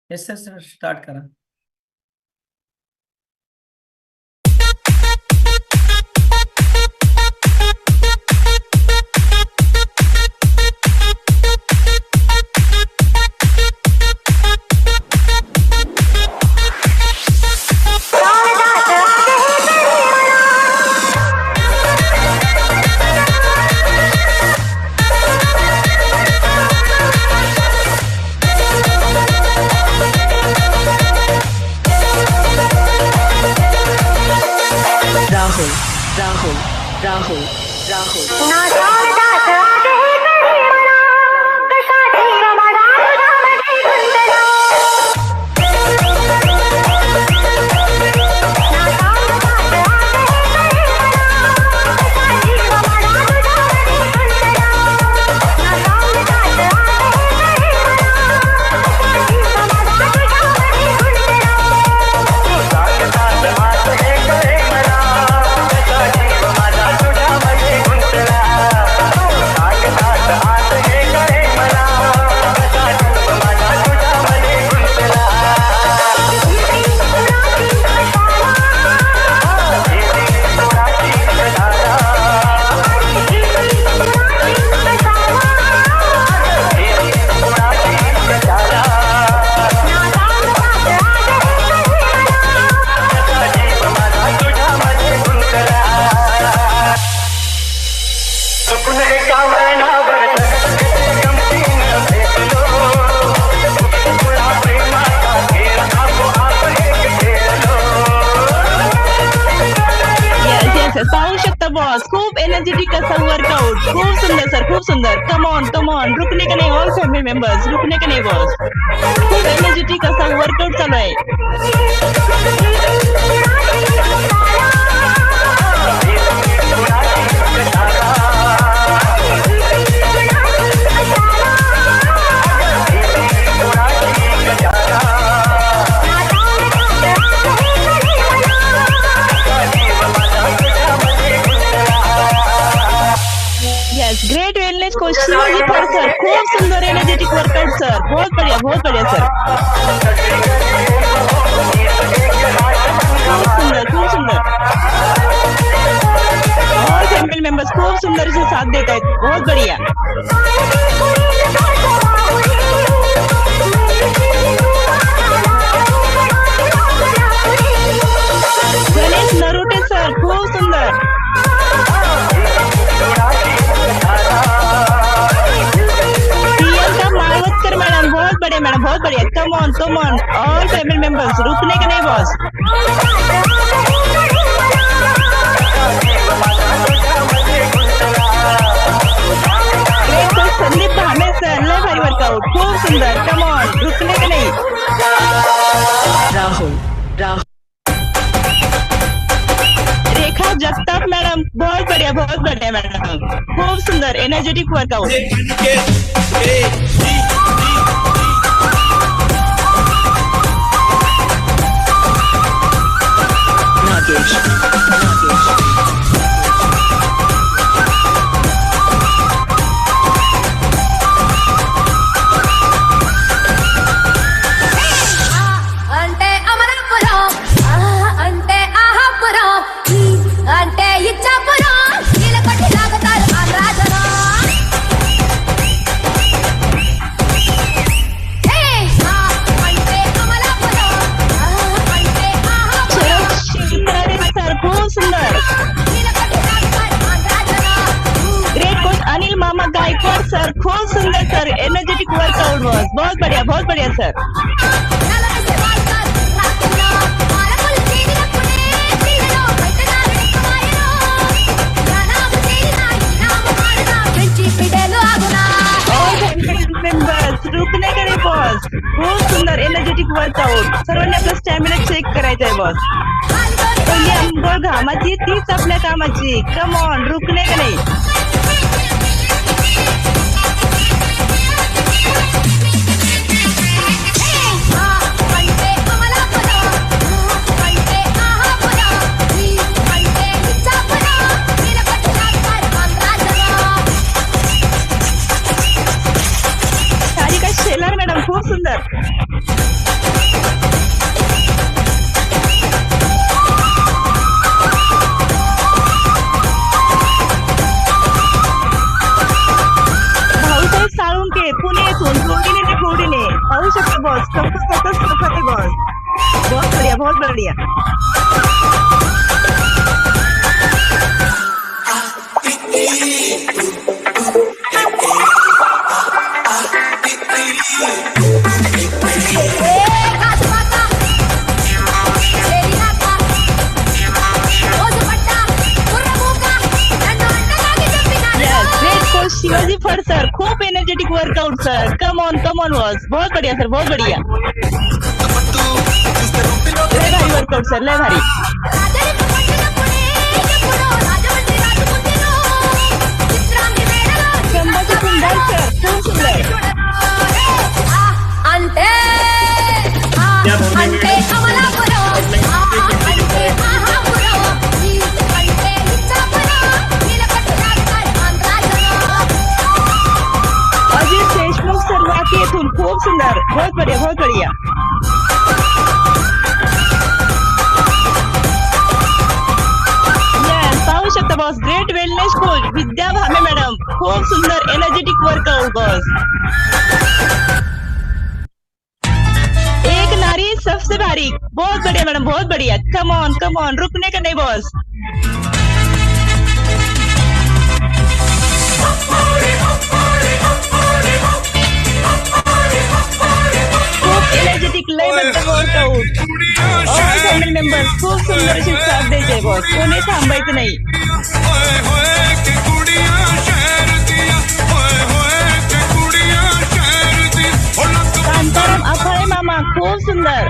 येस सर, स्टार्ट करा. पाहू शकता बॉस, खूप एनर्जेटिक असं वर्कआउट. खूप सुंदर सर, खूप सुंदर. कम ऑन, रुकने का नहीं. ऑल फॅमिली मेंबर्स, रुकने का नहीं बॉस. खूप एनर्जेटिक असं वर्कआउट चालू आहे. बहुत बढ़िया. गणेश नरोटे सर खूप सुंदर. प्रियंका मालवतकर मैडम बहुत बढ़िया मैडम, बहुत बढ़िया. Come on all family members, रुकने का नहीं बॉस. संदीप भामे सर लय भारी वर्कआउट, खूप सुंदर. कम ऑन, रुकने का नहीं. रेखा जगताप मैडम बहुत बढ़िया मैडम, खूप सुंदर. Energetic workout. అంటే అమరాపురం అంటే ఆహాపురం అంటే ఇచ్చాపురం నీలకొట్టి లాగుతారు ఆంధ్రాజనం అంటే అమరాపురం అంటే ఆహాపురం शिवरारे सर खूप सुंदर. నీలకొట్టి లాగుతారు ఆంధ్రాజనం ग्रेट कोच अनिल मामा गायकवाड सर खूप सुंदर सर. एनर्जेटिक वर्कआउट बॉस, बहुत बढ़िया सर. నలవసి వాడతారు రాత్రిలో మారపులు చేరినప్పుడే పిల్లలో బయటగారు ఎక్కువాయను నానాము చేరినా ఈ నామ మారనా పెంచి పిడేలు ఆగునా ऑल फैमिली मेंबर्स, रुकने का नहीं बॉस. खूप सुंदर एनर्जेटिक वर्कआउट. सर्वांनी आपला स्टॅमिना चेक करायचा आहे बॉस. पहिली अंघोळ घामाची तीच आपल्या कामाची. कम ऑन, रुकने का नहीं. అంటే అమలాపురం అంటే ఆహాపురం అంటే ఇచ్చాపురం నీలకొట్టి లాగుతారు ఆంధ్రాజనం सारिका शेलार मॅडम खूप सुंदर. भाऊसाहेब साळुंके पुणे येथून जोडीने ते गोडीने पाहू शकतो बॉस. सतत बॉस. बहुत बढ़िया. కాసుపాక చేరినాక రోజు పట్ట కుర్రమూక నన్ను అంటగాకి చెప్పినారు Yes, great coach Shivaji Phad sir खूप energetic workout sir. Come on boss. बहुत बढ़िया सर, बहुत बढ़िया. लय भारी वर्कआउट सर, लय भारी. రాజరిక పట్టినప్పుడే ఎప్పుడో రాజమండ్రి రాజుకుంటేను చిత్రాంగి మేడలో संभाजी कुंभार सर खूप सुंदर. అంటే అంటే అమలాపురం అంటే ఆహాపురం అంటే ఇచ్చాపురం నీలకొట్టి లాగుతారు ఆంధ్రాజనం अजित देशमुख सर वाकी येथून खूप सुंदर. बहुत बढ़िया. Yes, पाहू शकता बॉस. ग्रेट वेलनेस कोच विद्या भामे मॅडम खूप सुंदर एनर्जेटिक वर्कआउट बॉस. एक नारी सबसे भारी. बहुत बढ़िया मैडम, बहुत बढ़िया. कम ऑन, रुकने का नहीं बॉस. खूप एनर्जेटिक लयबद्ध वर्कआउट. ऑल फॅमिली मेंबर्स खूप सुंदर अशी साथ द्यायचे बॉस. कोणी थांबायचं नाही. होए होए कि कुड़ियां शहर दिया होए होए कि कुड़ियां शहर दी ओ लक शांताराम अफाळे मामा खूप सुंदर.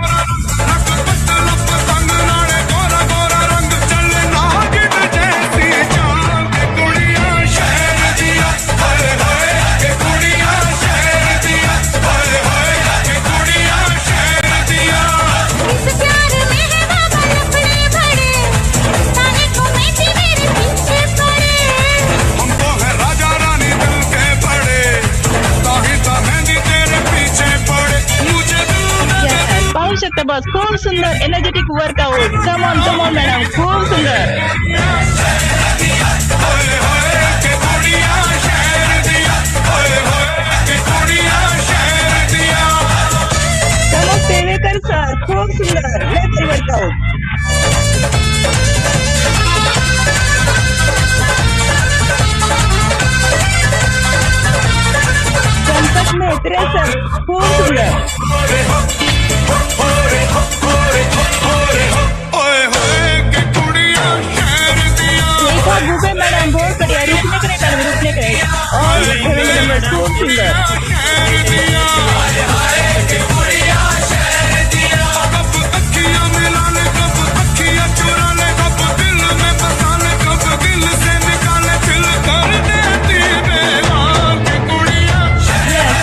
लक पत्तल पतंग नाड़े गोरा गोरा रंग चले नागिन जैसी चाल कि कुड़ियां शहर दिया होए होए कि कुड़ियां शहर दिया होए होए कि कुड़ियां शहर दिया इस प्यार में है बाबा लफड़े भरे ताने को मैं थी मेरे पीछे पड़े हमको है राजा रानी दिल के बड़े ताही ता मेहंदी तेरे पीछे पड़े मुझे दिल में Yes, पाहू शकता बॉस. खूप सुंदर energetic workout. Come on madam, खूप सुंदर. होए होए कि कुड़ियां शहर केळवेकर सर खूप सुंदर लय वर्कआउट. गणपत मेहत्रे सर खूप सुंदर. रेखा बुबे मैडम बहुत बढ़िया. रुकने करे मैडम रुकने करे. और मेंबर्स खूप सुंदर.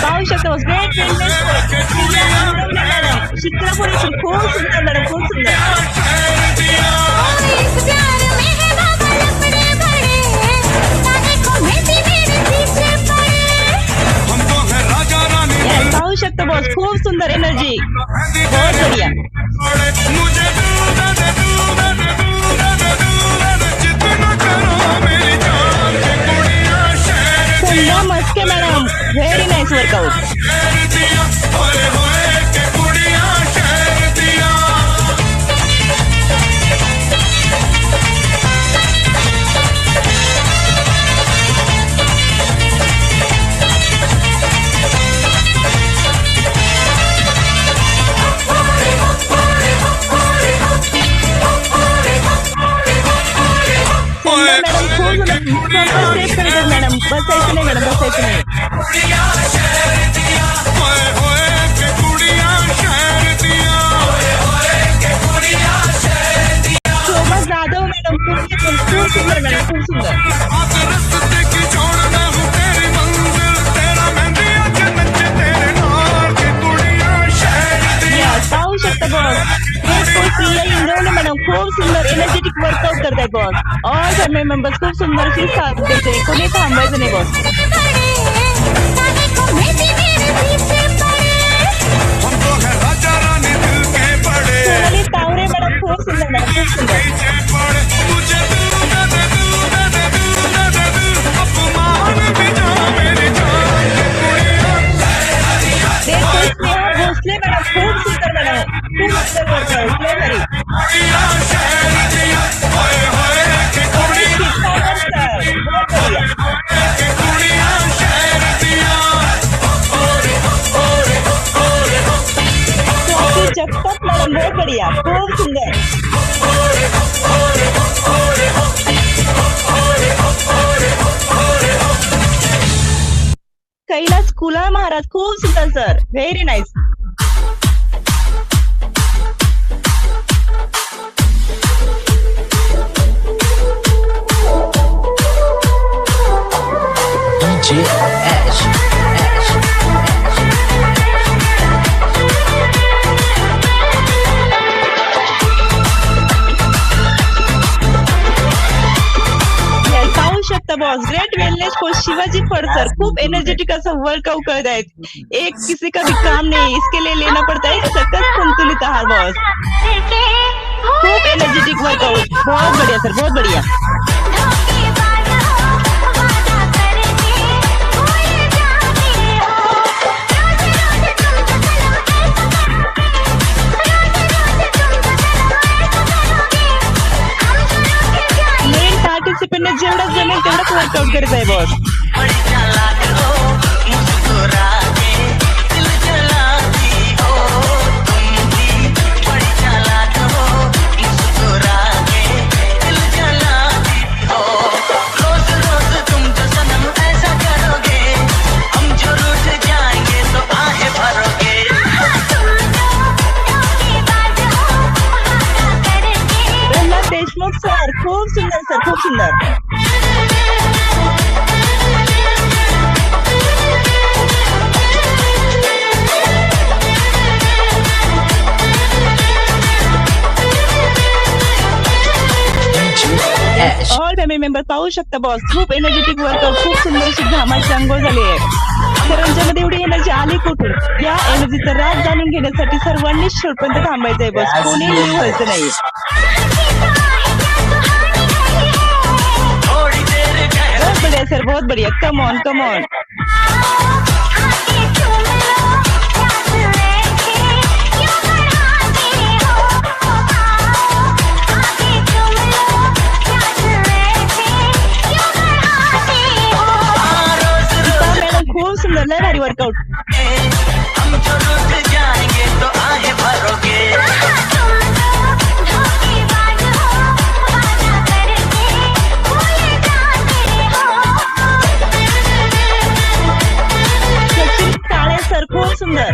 पाहू शकतो ग्रेट मॅडम शिक्रापुरी खूप सुंदर मॅडम खूप सुंदर. इस प्यार में है बाबा लफड़े बड़े ताने को मेहंदी मेरे पीछे पड़े Yes, पाहू शकतो बॉस खूप सुंदर एनर्जी बहुत बढ़िया. Kunda Maske madam very nice workout. Madam बसायचं नाही मॅडम बसायचं नाही. शोभा जाधव मॅडम खूप सुंदर मॅडम खूप सुंदर. पाहू शकता बॉस प्रिया इंद्रवणे मॅडम खूप सुंदर एनर्जेटिक वर्कआउट करताय बॉस. ऑल फॅमिली मेंबर्स खूप सुंदर अशी साथ देते. कोणी थांबायचं नाही बॉस. ताने को मेहंदी मेरे पीछे पड़े सोनाली तावरे मॅडम खूप सुंदर मॅडम खूप सुंदर. स्नेहा भोसले मॅडम खूप सुंदर मॅडम खूप सुंदर वर्कआउट लय भारी. जगताप मॅडम बहुत बढ़िया खूप सुंदर. कैलास कुलाळ महाराज खूप सुंदर सर व्हेरी नाईस. पाहू शकता boss great wellness coach Shivaji Phad sir खूप एनर्जेटिक असं वर्कआउट करत आहेत. एक किसी का भी काम नहीं इसके लिए लेना पड़ता है सकस संतुलित आहार बॉस. खूप एनर्जेटिक वर्कआउट बहुत बढ़िया सर बहुत बढ़िया. मेन पार्टिसिपेंट जेवढं जमेल तेवढंच वर्कआउट करत आहे बॉस. बड़ी चालाक हो मुस्कुरा के दिल जलाती हो तुम भी. बड़ी चालाक हो मुस्कुरा के दिल जलाती हो. रोज रोज तुम जो सनम ऐसा करोगे हम जो रूठ जाएंगे तो आहें भरोगे. प्रल्हाद देशमुख सर खूप सुंदर सर खूप सुंदर. ऑल फॅमिली मेंबर पाहू शकता बॉस खूप एनर्जेटिक वर्कआउट खूप सुंदर अशी घामाची अंघोळ झाली आहे. सर्वांच्यामध्ये एवढी एनर्जी आली कुठून या एनर्जीचा राज जाणून घेण्यासाठी सर्वांनी शेवटपर्यंत थांबायचंय बॉस. कोणी लिव व्हायचं नाही. थोड़ी देर गहरा बहुत बढ़िया सर बहुत बढ़िया. Come on come on. आके चूम लो प्यास लेके क्यों खूप सुंदर लय भारी वर्कआउट. हम जो रुक जाएंगे तो आहे भरोगे सचिन काळे सर खूप सुंदर.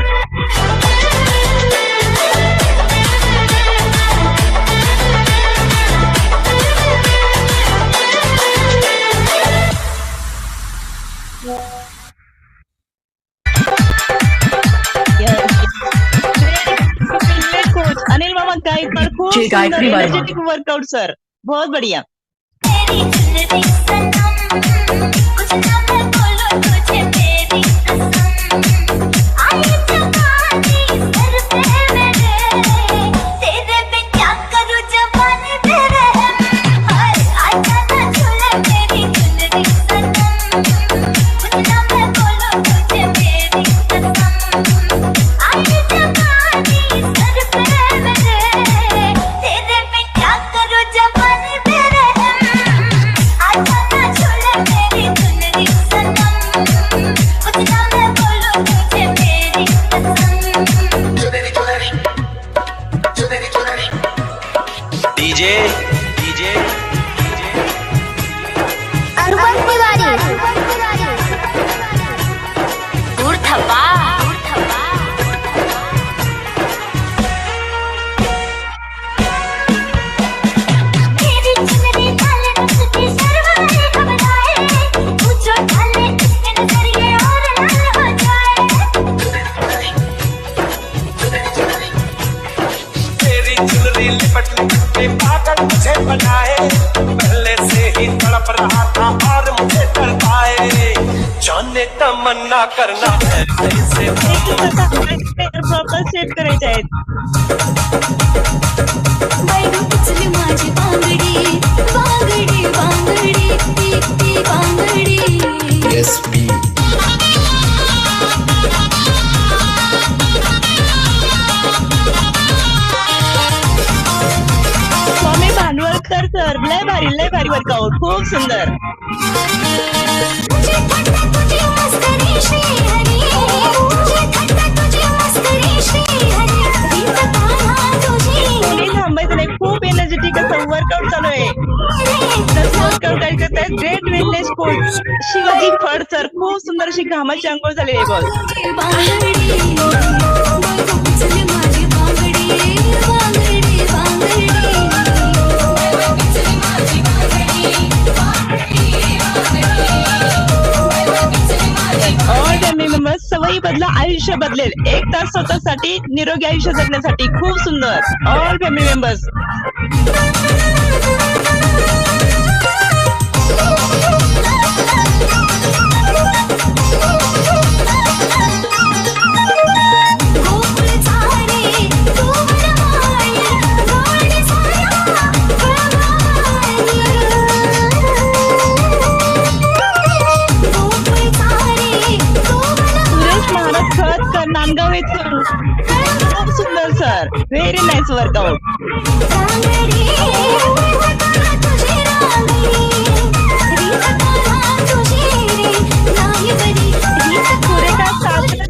कोच अनिल मामा गायकवाड खूप सुंदर एनर्जेटिक वर्कआउट सर. बहुत बढ़िया. तेरी जिंदगी सनम कुछ ना मैं बोलूं तुझे मेरी कसम आई जवानी सर पे मेरे तेरे पे क्या करूं जवानी तेरे हाय आजा ना झूले मेरी जिंदगी सनम कुछ ना मैं बोलूं तुझे मेरी कसम आई जवानी सर पे मेरे तेरे पे क्या करूं जवानी तेरे आजा ना झूले मेरी जिंदगी सनम कुछ ना मैं बोलूं तुझे मेरी कसम डीजे डीजे अर्बन तिवारी दूर थप्पा मेरी चुनरी डाले रस्ते सरवाले घबराए मुझे डाले इसके नजरिए और लाल हो जाए तेरी चुनरी लिपट लिपट के पागल मुझे बनाए पहले से ही तड़प रहा था और मुझे तड़पाए जाने तमन्ना करना है कैसे प्रॉपर सेट करायचे आहेत. बैगू पिचली माझी बांगडी बांगडी बांगडी ती बांगडी स्वामी भांडवलकर सर लय भारी वर्कआउट खूप सुंदर. तुझे थट्टा तुझी मस्करी श्री हरी तुझे थट्टा तुझी मस्करी श्री हरी गीत गाणं तुझी कोणी थांबायचं नाही. खूप एनर्जेटिक असं वर्कआउट चालू आहे. वर्कआउट काय करतायत great wellness coach Shivaji Phad sir. खूप सुंदर अशी घामाची आंघोळ झालेली आहे बॉस. तुझी बांगडी बैगू पिचली माझी बांगडी बांगडी बांगडी बैगू पिचली माझी बांगडी बांगडी ऑल फॅमिली मेंबर्स सवयी बदला आयुष्य बदलेल. 1 तास स्वतःसाठी निरोगी आयुष्य जगण्यासाठी खूप सुंदर. ऑल फॅमिली मेंबर्स गोकुळ झाडे तू वनमाळी गोड साया फळमाळी गोकुळ झाडे तू सुरेश महाराज खळदकर नांदगाव येथून खूप सुंदर सर. Very nice workout. रांगडी तुझी रांगडी रीत काढा तुझी रे नाही बरी रीत सुरेखा सावंत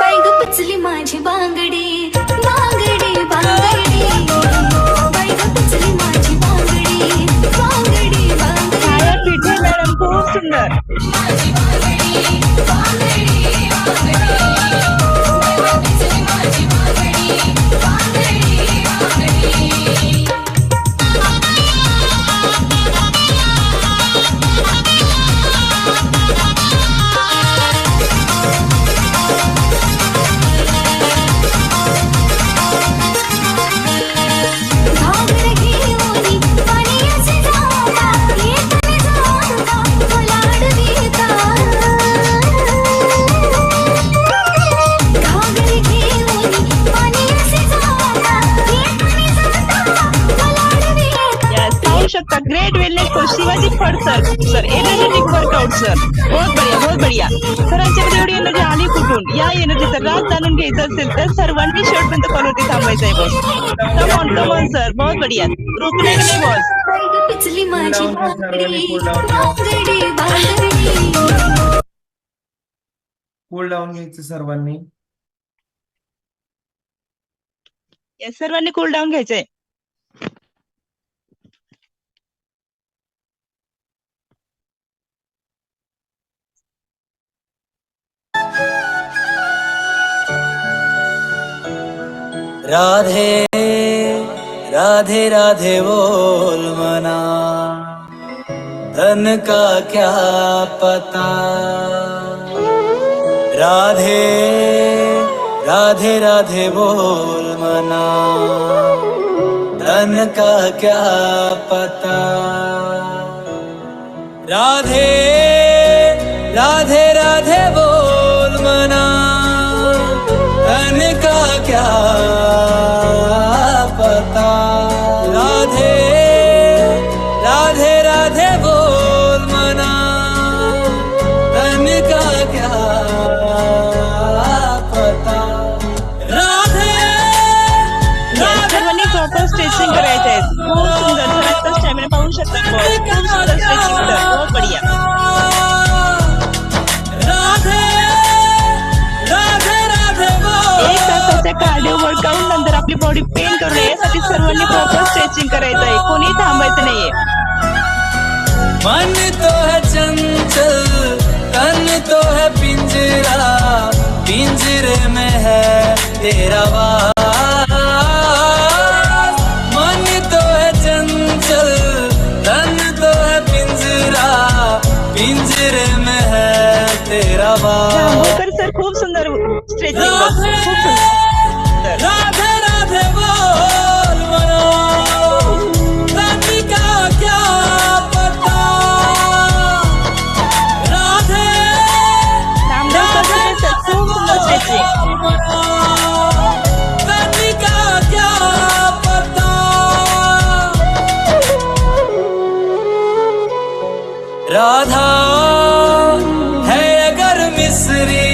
बैगू पिचली माझी बांगडी बांगडी बांगडी बैगू पिचली माझी बांगडी बांगडी बांगडी छाया पिठे मॅडम खूप सुंदर. माझी बांगडी बांगडी बांगडी बैगू पिचली माझी बांगडी बांगडी बांगडी घागर घेऊनी पाणी असे जाता येताने जाता फलाड देता घागर घेऊनी पाणी असे जाता येताने जाता फलाड देता यस पाहू शकता great wellness coach Shivaji Phad sir. Energetic workout sir. बहुत बढ़िया. सरांच्याकडे एवढी एनर्जी आली कुठून? या एनर्जीचा राज जाणून घ्यायचा असेल तर सर्वांनी शेवटपर्यंत कॉलवरती थांबायचं आहे बॉस. Come on sir. बहुत बढ़िया. रुकने का नहीं बॉस. बैगू उचली Cool माझी down घ्या सर्वांनी, cool down घ्या. बांगडी बांगडी कूल डाऊन घ्यायचं सर्वांनी. या सर्वांनी कूल डाऊन घ्यायचंय. राधे राधे राधे बोल मना, धन का क्या पता. राधे राधे राधे बोल मना, धन का क्या पता. राधे राधे राधे बोल मना, धन का क्या पता. राधे राधे राधे बोल मना, धन का क्या पता. राधे या सर्वांनी प्रॉपर स्ट्रेचिंग करायचं आहे. खूप सुंदर सर्वांचा स्टॅमिना पाहू शकता. खूप सुंदर स्ट्रेचिंग कर. बहुत बढिया. राधे राधे राधे बोल. एक तासाच्या कार्डिओ वर्कआउट नंतर आपली बॉडी पेन करू नये यासाठी सर्वांनी प्रॉपर स्ट्रेचिंग करायचं आहे. कोणी थांबायचं नाहीये. मन तो है चंचल, तन तो है पिंजरा, पिंजरे में है तेरा वास. मन तो है चंचल, तन तो है पिंजरा, पिंजरे में है तेरा वास. जांभूळकर सर खूप सुंदर स्ट्रेचिंग. खूप सुंदर. राधे राधे बोल मना, धन का क्या पता. राधे नामदेव सर खूप सुंदर स्ट्रेचिंग. धन का क्या पता. राधा है अगर मिस्री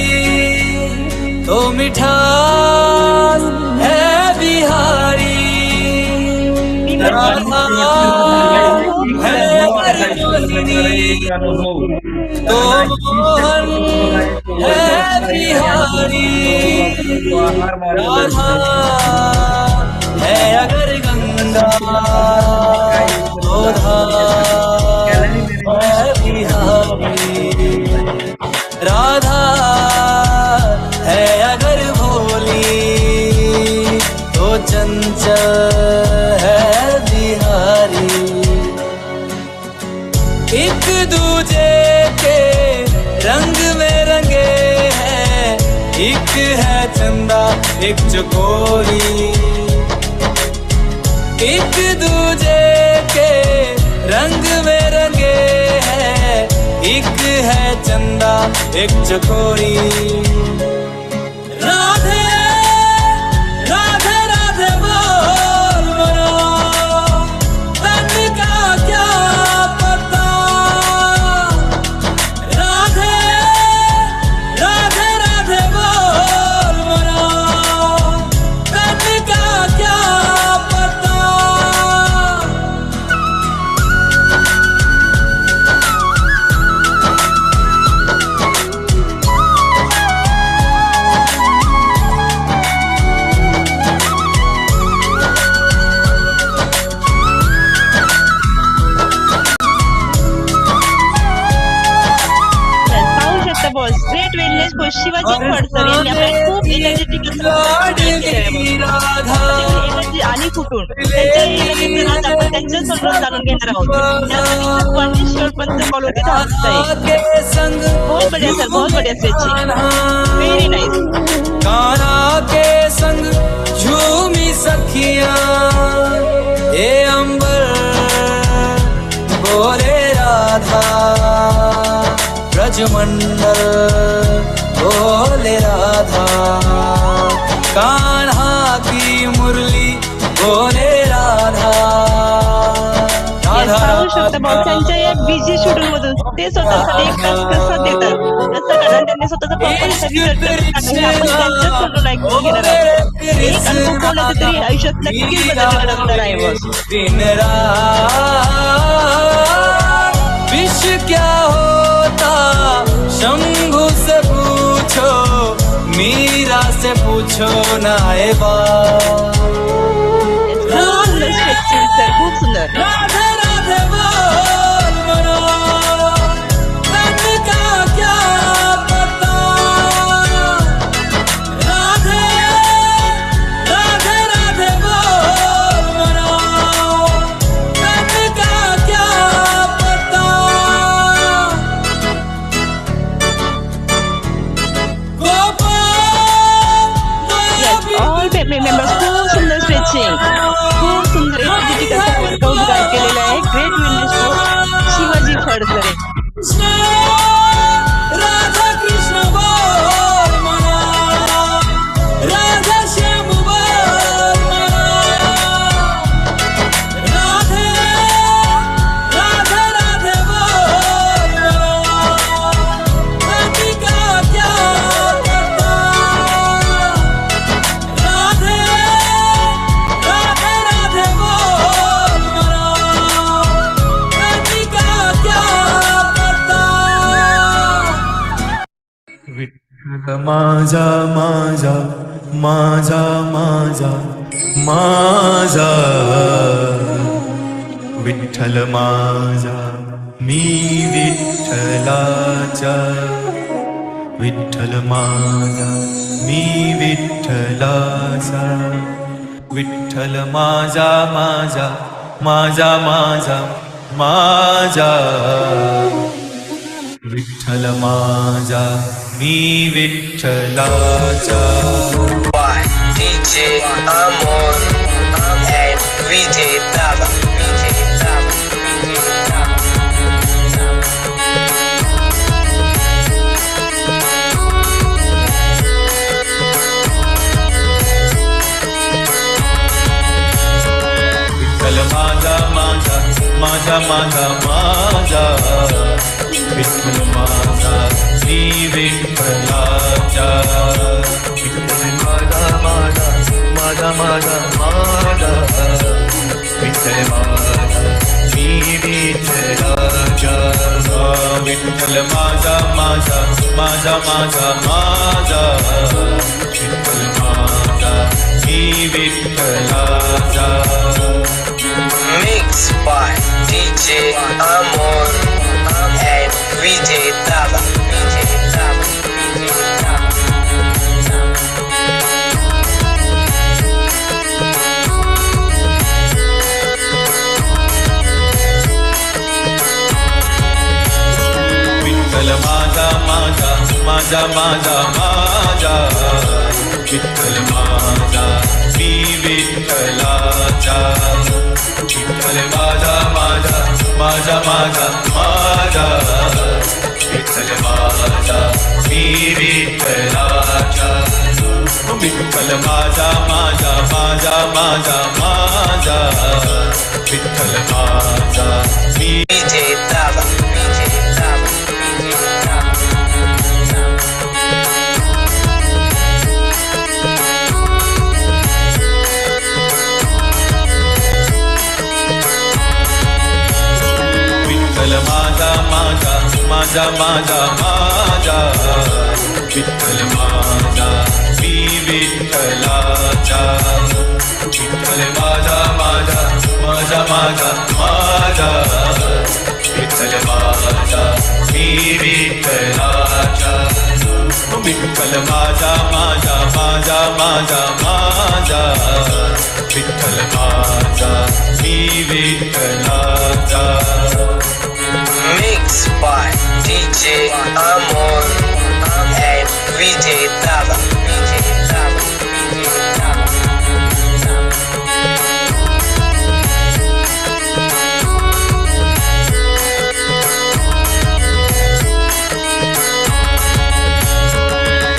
तो मिठास है बिहारी. राधा है अगर मोहिनी तो मोहन है बिहारी. राधा है अगर गंगा तो धाम है बिहारी. राधा है अगर भोली तो चंचल है बिहारी. एक दूजे के रंग में रंगे हैं, एक है चंदा एक चकोरी. एक दूजे के रंग में रंगे हैं, एक है चंदा एक चकोरी. राधे राधे राधे बोल मना, धन का क्या पता. राधे राधे राधे बोल मना, धन का क्या पता. पाहू शकता boss. Great wellness coach Shivaji Phad sir यांनी आपल्याला खूप एनर्जेटिक एनर्जी आली कुठून त्यांच्या एनर्जीचं राज आपण त्यांच्या समोर जाणून घेणार आहोत. त्यानंतर पण फॉलो होते आहे. बहुत बढ़िया सर. बहुत बढ़िया स्ट्रेचिंग. Very nice. कान्हा के संग झूमी सखियां, ये अंबर बोले राधा. ब्रजमंडल बोले राधा. कान्हा की मुरली बोले राधा. राधा पाहू शकता बॉस. त्यांच्या या बिझी शेड्यूल मधून ते स्वतःसाठी एक तास कसा देतात कसं कारण त्यांनी स्वतःचा प्रॉपर आपण त्यांच्याच समोर ऐकून घेणार आहोत. एक अनुभव कुठेतरी आयुष्यात नक्कीच बदल घडवणार आहे बॉस. दिन रात विश क्या होता शंभू से पूछो मीरा से पूछो ना ए बात. खूप सुंदर stretching, sir. खूप सुंदर. राधे राधे बोल मनो तन का क्या पता. राधे राधे राधे बोल मनो तन का क्या पता. Yes, all family members खूप सुंदर स्ट्रेचिंग, खूप सुंदर एनर्जेटिक असा वर्कआउट गाईड केलेला आहे ग्रेट वेलनेस कोच शिवाजी फडसरे. राधा कृष्ण बोल मना राधा श्याम बोल मना. राधे राधे राधे बोल मना तन का क्या पता. राधे राधे राधे बोल मना तन का क्या पता. विठ्ठल माझा माझा माझा माझा माझा विठ्ठल माझा मी विठ्ठलाचा. विठ्ठल माझा मी विठ्ठलाचा. विठ्ठल माझा माझा माझा माझा माझा. विठ्ठल माझा मी विठ्ठलाचा. DJ Amor and VJ Dava. Vitthal माझा माझा माझा माझा माझा. विठ्ठल माझा मी विठ्ठलाचा. विठ्ठल माझा माझा माझा माझा माझा. विठ्ठल माझा मी विठ्ठलाचा. विठ्ठल माझा माझा माझा माझा माझा. विठ्ठल माझा मी विठ्ठलाचा. Mixed by DJ Amor and VJ Dava. Vitthal माझा माझा माझा माझा माझा. विठ्ठल माझा मी विठ्ठलाचा. विठ्ठल माझा माझा माझा माझा माझा. विठ्ठल माझा मी विठ्ठलाचा. विठ्ठल माझा माझा माझा माझा माझा. विठ्ठल माझा मी VJ Dava. विठ्ठल माझा माझा माझा माझा माझा. विठ्ठल माझा मी विठ्ठलाचा. विठ्ठल माझा माझा माझा माझा माझा. विठ्ठल माझा मी विठ्ठलाचा. विठ्ठल माझा माझा माझा माझा माझा. विठ्ठल माझा मी विठ्ठलाचा. Mixed by DJ Amor and VJ Dava.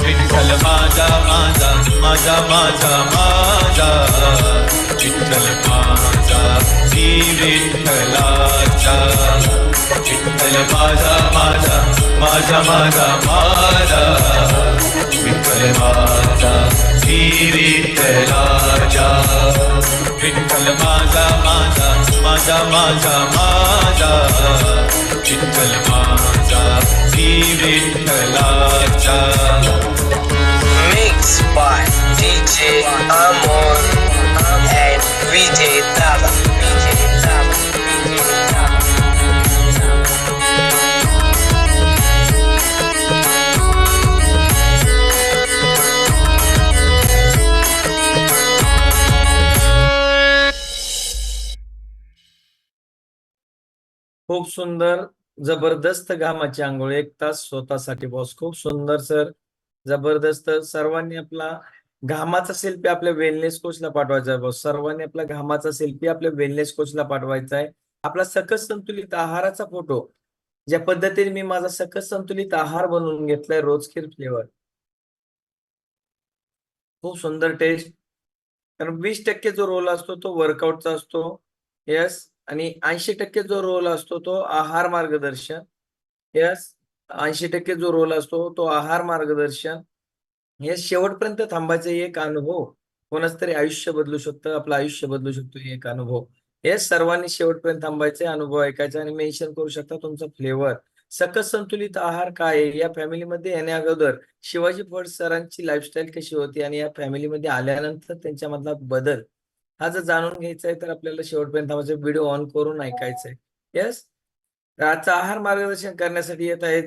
Vitthal माझा माझा माझा माझा माझा. विठ्ठल माझा मी विठ्ठलाचा. विठ्ठल माझा माझा माझा माझा माझा. विठ्ठल माझा मी विठ्ठलाचा. विठ्ठल माझा माझा माझा माझा माझा विठ्ठल माझा Shri विठ्ठलाचा Mixed by DJ Amor and Vijay Dava. खूप सुंदर, जबरदस्त घामाची आंघोळ 1 तास स्वतःसाठी बॉस. खूप सुंदर सर, जबरदस्त. सर्वांनी आपला घामाचा सेल्फी आपल्या वेलनेस कोचला पाठवायचा आहे बॉस. सर्वांनी आपला घामाचा सेल्फी आपल्या वेलनेस कोचला पाठवायचा आहे. आपला सकस संतुलित आहाराचा फोटो, ज्या पद्धतीने मी माझा सकस संतुलित आहार बनवून घेतलाय रोजकेर फ्लेवर. खूप सुंदर टेस्ट. कारण 20% जो रोल असतो तो वर्कआउटचा असतो. यस. आणि 80% जो रोल असतो तो आहार मार्गदर्शन. यस. 80% जो रोल असतो तो आहार मार्गदर्शन. हे शेवटपर्यंत थांबायचं एक अनुभव कोणाच तरी आयुष्य बदलू शकतं, आपलं आयुष्य बदलू शकतो हे एक अनुभव. हे सर्वांनी शेवटपर्यंत थांबायचे, अनुभव ऐकायचा आणि मेन्शन करू शकता तुमचा फ्लेवर. सकस संतुलित आहार काय आहे, या फॅमिलीमध्ये येण्या अगोदर शिवाजी फड सरांची लाईफस्टाईल कशी होती आणि या फॅमिलीमध्ये आल्यानंतर त्यांच्यामधला बदल हा जर जाणून घ्यायचा आहे तर आपल्याला शेवटपर्यंत थांबायचं, व्हिडिओ ऑन करून ऐकायचंय. यस. आजचा आहार मार्गदर्शन करण्यासाठी येत आहेत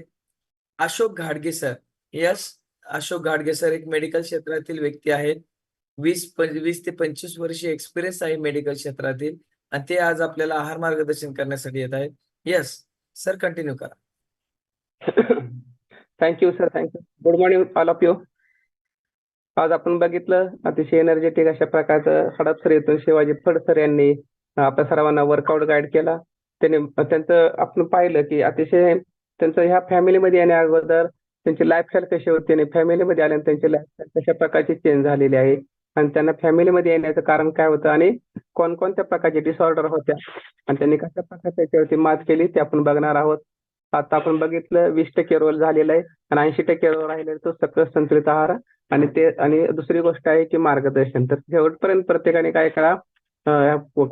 अशोक घाडगे सर. यस. अशोक घाडगे सर एक मेडिकल क्षेत्रातील व्यक्ती आहेत. 20 ते 25 वर्ष एक्सपिरियन्स आहे मेडिकल क्षेत्रातील आणि ते आज आपल्याला आहार मार्गदर्शन करण्यासाठी येत आहेत. यस सर, कंटिन्यू करा. Thank you sir, thank you. Good morning all of you. आज आपण बघितलं अतिशय एनर्जेटिक अशा प्रकारचं हडपसर येथून शिवाजी फड सर यांनी आपल्या सर्वांना वर्कआउट गाईड केला. त्यांनी त्यांचं आपण पाहिलं की अतिशय त्यांचं ह्या फॅमिलीमध्ये येण्या अगोदर त्यांची लाईफस्टाईल कशी होती आणि फॅमिलीमध्ये आल्यानंतर त्यांची लाईफस्टाईल कशा प्रकारची चेंज झालेली आहे आणि त्यांना फॅमिलीमध्ये येण्याचं कारण काय होतं आणि कोणकोणत्या प्रकारचे डिसऑर्डर होत्या आणि त्यांनी कशा प्रकारे त्याच्यावरती मात केली ते आपण बघणार आहोत. आता आपण बघितलं 20% रोल झालेला आहे आणि 80% रोल राहिलेला तो सकस संतुलित आहार आणि दुसरी गोष्ट आहे की मार्गदर्शन. तर शेवटपर्यंत प्रत्येकाने काय करा,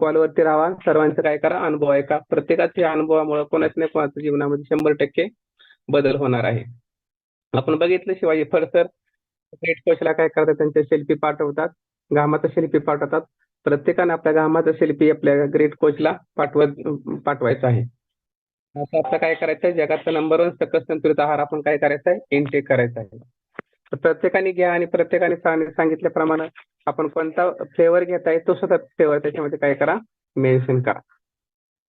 कॉलवरती राहा, सर्वांचं काय करा, अनुभव आहे का, प्रत्येकाच्या अनुभवामुळे कोणाच नाही कोणाच्या जीवनामध्ये 100% बदल होणार आहे. आपण बघितलं शिवाजी फड सर ग्रेट कोचला काय करतात, त्यांच्या सेल्फी पाठवतात, घामाचा सेल्फी पाठवतात. प्रत्येकाने आपल्या घामाचा सेल्फी आपल्या ग्रेट कोचला पाठवायचा आहे. असं आपलं काय करायचं आहे, जगाचा नंबर 1 सकस संतुलित आहार आपण काय करायचा आहे, इनटेक करायचा आहे. तर प्रत्येकाने घ्या आणि प्रत्येकाने सांगितल्याप्रमाणे आपण कोणता फ्लेवर घेताय तो सुद्धा फ्लेवर त्याच्यामध्ये काय करा, मेन्शन करा.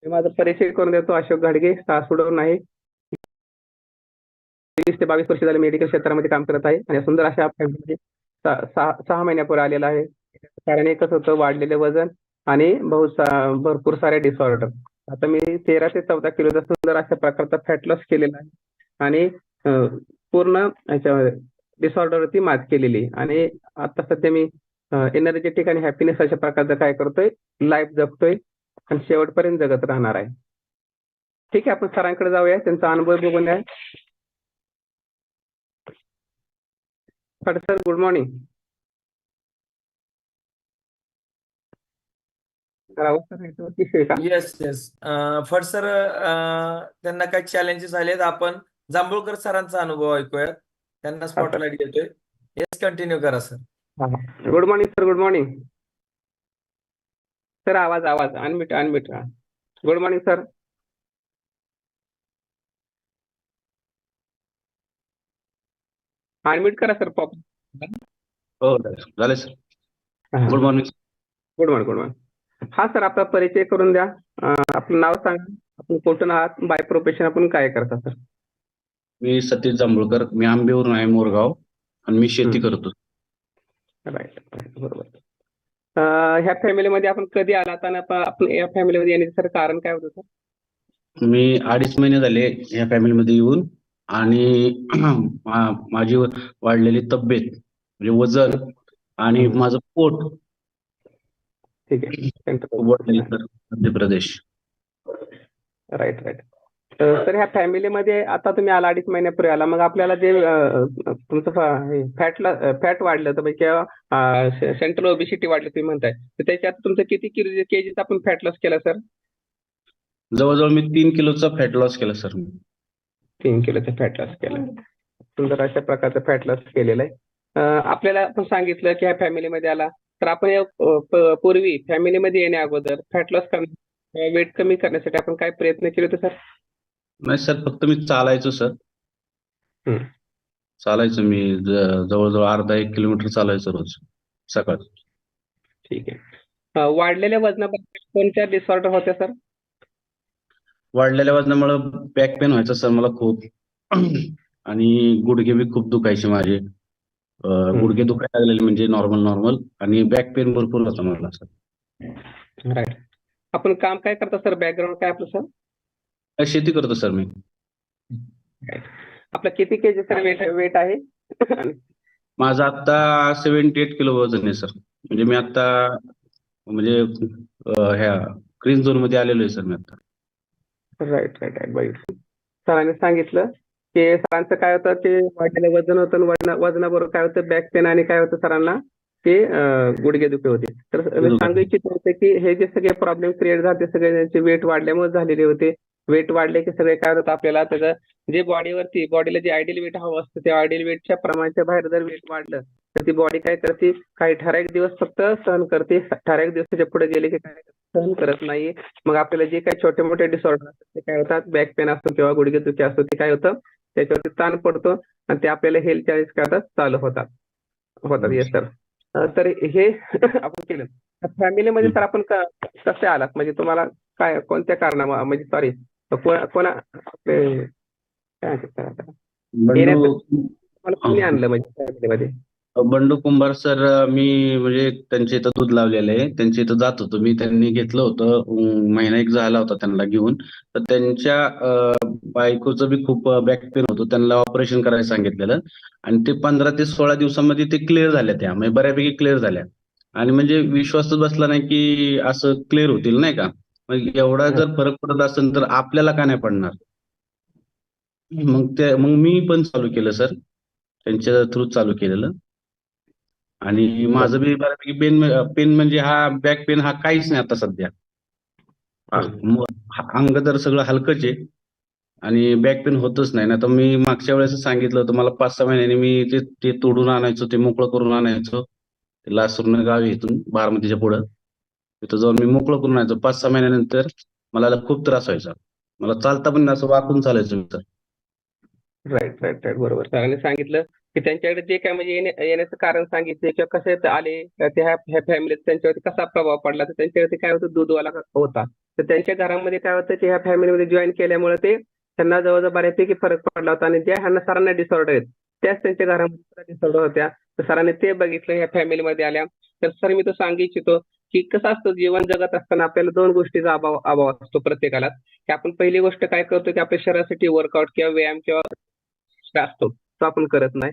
मी माझा परिचय करून देतो. अशोक घाडगे, सासवडवरून आहे. 20 ते 22 वर्ष झाले मेडिकल क्षेत्रामध्ये काम करत आहे आणि सुंदर अशा फॅमिलीमध्ये 6 महिन्यापूर्वी आलेला आहे. कारण एकच होतं, वाढलेले वजन आणि भरपूर सारे डिसऑर्डर. आता मी 13 ते 14 किलोचा सुंदर अशा प्रकारचा फॅट लॉस केलेला आहे आणि पूर्ण ह्याच्यामध्ये डिसऑर्डरवरती मात केलेली आणि आता सध्या मी एनर्जेटिक आणि हॅपीनेस अशा प्रकारचं काय करतोय, लाईफ जगतोय आणि शेवटपर्यंत जगत राहणार आहे. ठीक आहे, आपण सरांकडे जाऊया, त्यांचा अनुभव बघून आहे. Phad sir, good morning. Yes yes. Phad sir, त्यांना काय चॅलेंजेस आलेत, आपण जांभूळकर सरांचा अनुभव ऐकूयात. त्यांना स्पॉटलाइट देतोय. येस, कंटिन्यू करा sir. Good morning sir, good morning sir. आवाज unmute. Good morning sir. Unmute करा सर. पॉप. हो झाले sir. Good morning. Good morning. हा सर, आपला परिचय करून द्या. आपलं नाव सांगा, आपण कुठून आहात, बाय प्रोफेशन आपण काय करता सर? मी सतीश जांभूळकर, मी आंबेवरून आहे, मोरगाव, आणि मी शेती करतो. राईट, बरोबर. ह्या फॅमिलीमध्ये आपण कधी आलात आणि आपण या फॅमिलीमध्ये येण्याचं सर कारण काय होतं सर? मी 2.5 महिने झाले या फॅमिलीमध्ये येऊन आणि माझी वाढलेली तब्येत म्हणजे वजन आणि माझं पोट ठीक आहे. मध्य प्रदेश. राईट. तर ह्या फॅमिलीमध्ये आता तुम्ही आला 2.5 महिन्यापूर्वी आला, मग आपल्याला जे तुमचं फॅट वाढलं तर किंवा सेंट्रल ओबिसिटी वाढली तुम्ही म्हणताय, तर त्याच्यात तुमचं किती केजीचा आपण फॅट लॉस केला सर? जवळजवळ मी 3 किलोचा फॅट लॉस केला सर. 3 किलोचा फॅट लॉस केला. सुंदर अशा प्रकारचं फॅट लॉस केलेलं आहे. आपल्याला आपण सांगितलं की ह्या फॅमिलीमध्ये आला तर आपण पूर्वी फॅमिलीमध्ये येण्या अगोदर फॅट लॉस करण्या वेट कमी करण्यासाठी आपण काय प्रयत्न केले होते सर? नाही सर, फक्त मी चालायचो सर. हम्म. चालायचो मी जवळजवळ अर्धा 1 किलोमीटर चालायचो रोज सकाळ. ठीक आहे. वाढलेल्या वजनाबद्दल कोणत्या डिसऑर्डर होत्या सर? वाढलेल्या वजनामुळे बॅक पेन व्हायचं सर मला खूप. आणि गुडघे बी खूप दुखायचे माझे. गुडघे दुखायला लागलेले म्हणजे नॉर्मल आणि बॅक पेन भरपूर होता मला सर. राईट. आपण काम काय करता सर? बॅकग्राऊंड काय आपलं सर? शेती करतो सर मी. आपलं किती केजी सर वेट आहे? माझं आता 78 किलो वजन आहे सर. म्हणजे मी आता म्हणजे ह्या ग्रीन झोन मध्ये आलेलो आहे सर मी आता. राईट बघितलं. सरांनी सांगितलं की सरांचं काय होतं ते वाढलेलं वजन होतं आणि वजनाबरोबर काय होतं बॅक पेन आणि काय होतं सरांना ते गुडघे दुखे होते. तर मी सांगू इच्छित होते की हे जे सगळे प्रॉब्लेम क्रिएट झाले ते सगळे त्यांचे वेट वाढल्यामुळे झालेले होते. वेट वाढले की सगळे काय होतं आपल्याला त्याचं जे बॉडीला जे आयडियल वेट हवं असतं त्या आयडियल वेटच्या प्रमाणाच्या बाहेर जर वेट वाढलं तर ती बॉडी काय करते, काही ठराविक दिवस फक्त सहन करते, ठराविक दिवसाच्या पुढे गेले की काय सहन करत नाही. मग आपल्याला जे काही छोटे मोठे डिसऑर्डर असतात ते काय होतात, बॅक पेन असतो किंवा गुडघे दुखी असतो ते काय होतं त्याच्यावरती ताण पडतो आणि ते आपल्याला हेल्थ चॅलेंज काय होतात चालू होतात. Yes sir. तर हे आपण केलं. फॅमिलीमध्ये तर आपण कसे आलात म्हणजे तुम्हाला काय कोणत्या कारणामुळे म्हणजे सॉरी कोणा आपले काय म्हणतात सर आता मला कोणी आणलं म्हणजे फॅमिलीमध्ये? बंडू कुंभार सर. मी म्हणजे त्यांच्या इथं दूध लावलेलं आहे, त्यांच्या इथं जात होतो मी. त्यांनी घेतलं होतं, महिना एक झाला होता त्यांना घेऊन. तर त्यांच्या बायकोचं बी खूप बॅक पेन होतं, त्यांना ऑपरेशन करायला सांगितलेलं आणि ते 15 ते 16 दिवसामध्ये ते क्लिअर झाल्या, त्या म्हणजे बऱ्यापैकी क्लिअर झाल्या. आणि म्हणजे विश्वासच बसला नाही की असं क्लिअर होतील नाही का. मग एवढा जर फरक पडत असेल तर आपल्याला का नाही पडणार. मग मी पण चालू केलं सर, त्यांच्या थ्रू चालू केलेलं. आणि माझं बी बऱ्यापैकी पेन म्हणजे हा बॅक पेन हा काहीच नाही आता सध्या. अंग तर सगळं हलकंच आहे आणि बॅक पेन होतच नाही. ना तर मी मागच्या वेळेस सांगितलं होतं मला 5-6 महिन्यांनी मी ते तोडून आणायचो, ते मोकळं करून आणायचो. लासूरनं गाव आहे इथून बारामतीच्या पुढं. तिथं जाऊन मी मोकळं करून आणायचो. 5-6 महिन्यानंतर मला खूप त्रास व्हायचा. मला चालता पण असं वाकून चालायचं मी तर. राईट बरोबर. सरांनी सांगितलं की त्यांच्याकडे जे काय म्हणजे येण्याचं कारण सांगितले किंवा कसे आले ते ह्या फॅमिलीत त्यांच्यावरती कसा प्रभाव पडला, तर त्यांच्यावरती काय होतं दूधवाला होता. तर त्यांच्या घरामध्ये काय होतं की ह्या फॅमिलीमध्ये जॉईन केल्यामुळे ते त्यांना जवळजवळ बऱ्यापैकी फरक पडला होता आणि ज्या ह्यांना सरांना डिसऑर्डर आहेत त्याच त्यांच्या घरामध्ये डिसऑर्डर होत्या. तर सरांनी ते बघितलं ह्या फॅमिलीमध्ये आल्या. तर सर मी तो सांगू इच्छितो की कसं असतं जीवन जगत असताना आपल्याला 2 गोष्टीचा अभाव असतो प्रत्येकाला. की आपण पहिली गोष्ट काय करतो की आपल्या शरीरासाठी वर्कआउट किंवा व्यायाम किंवा असतो तो आपण करत नाही.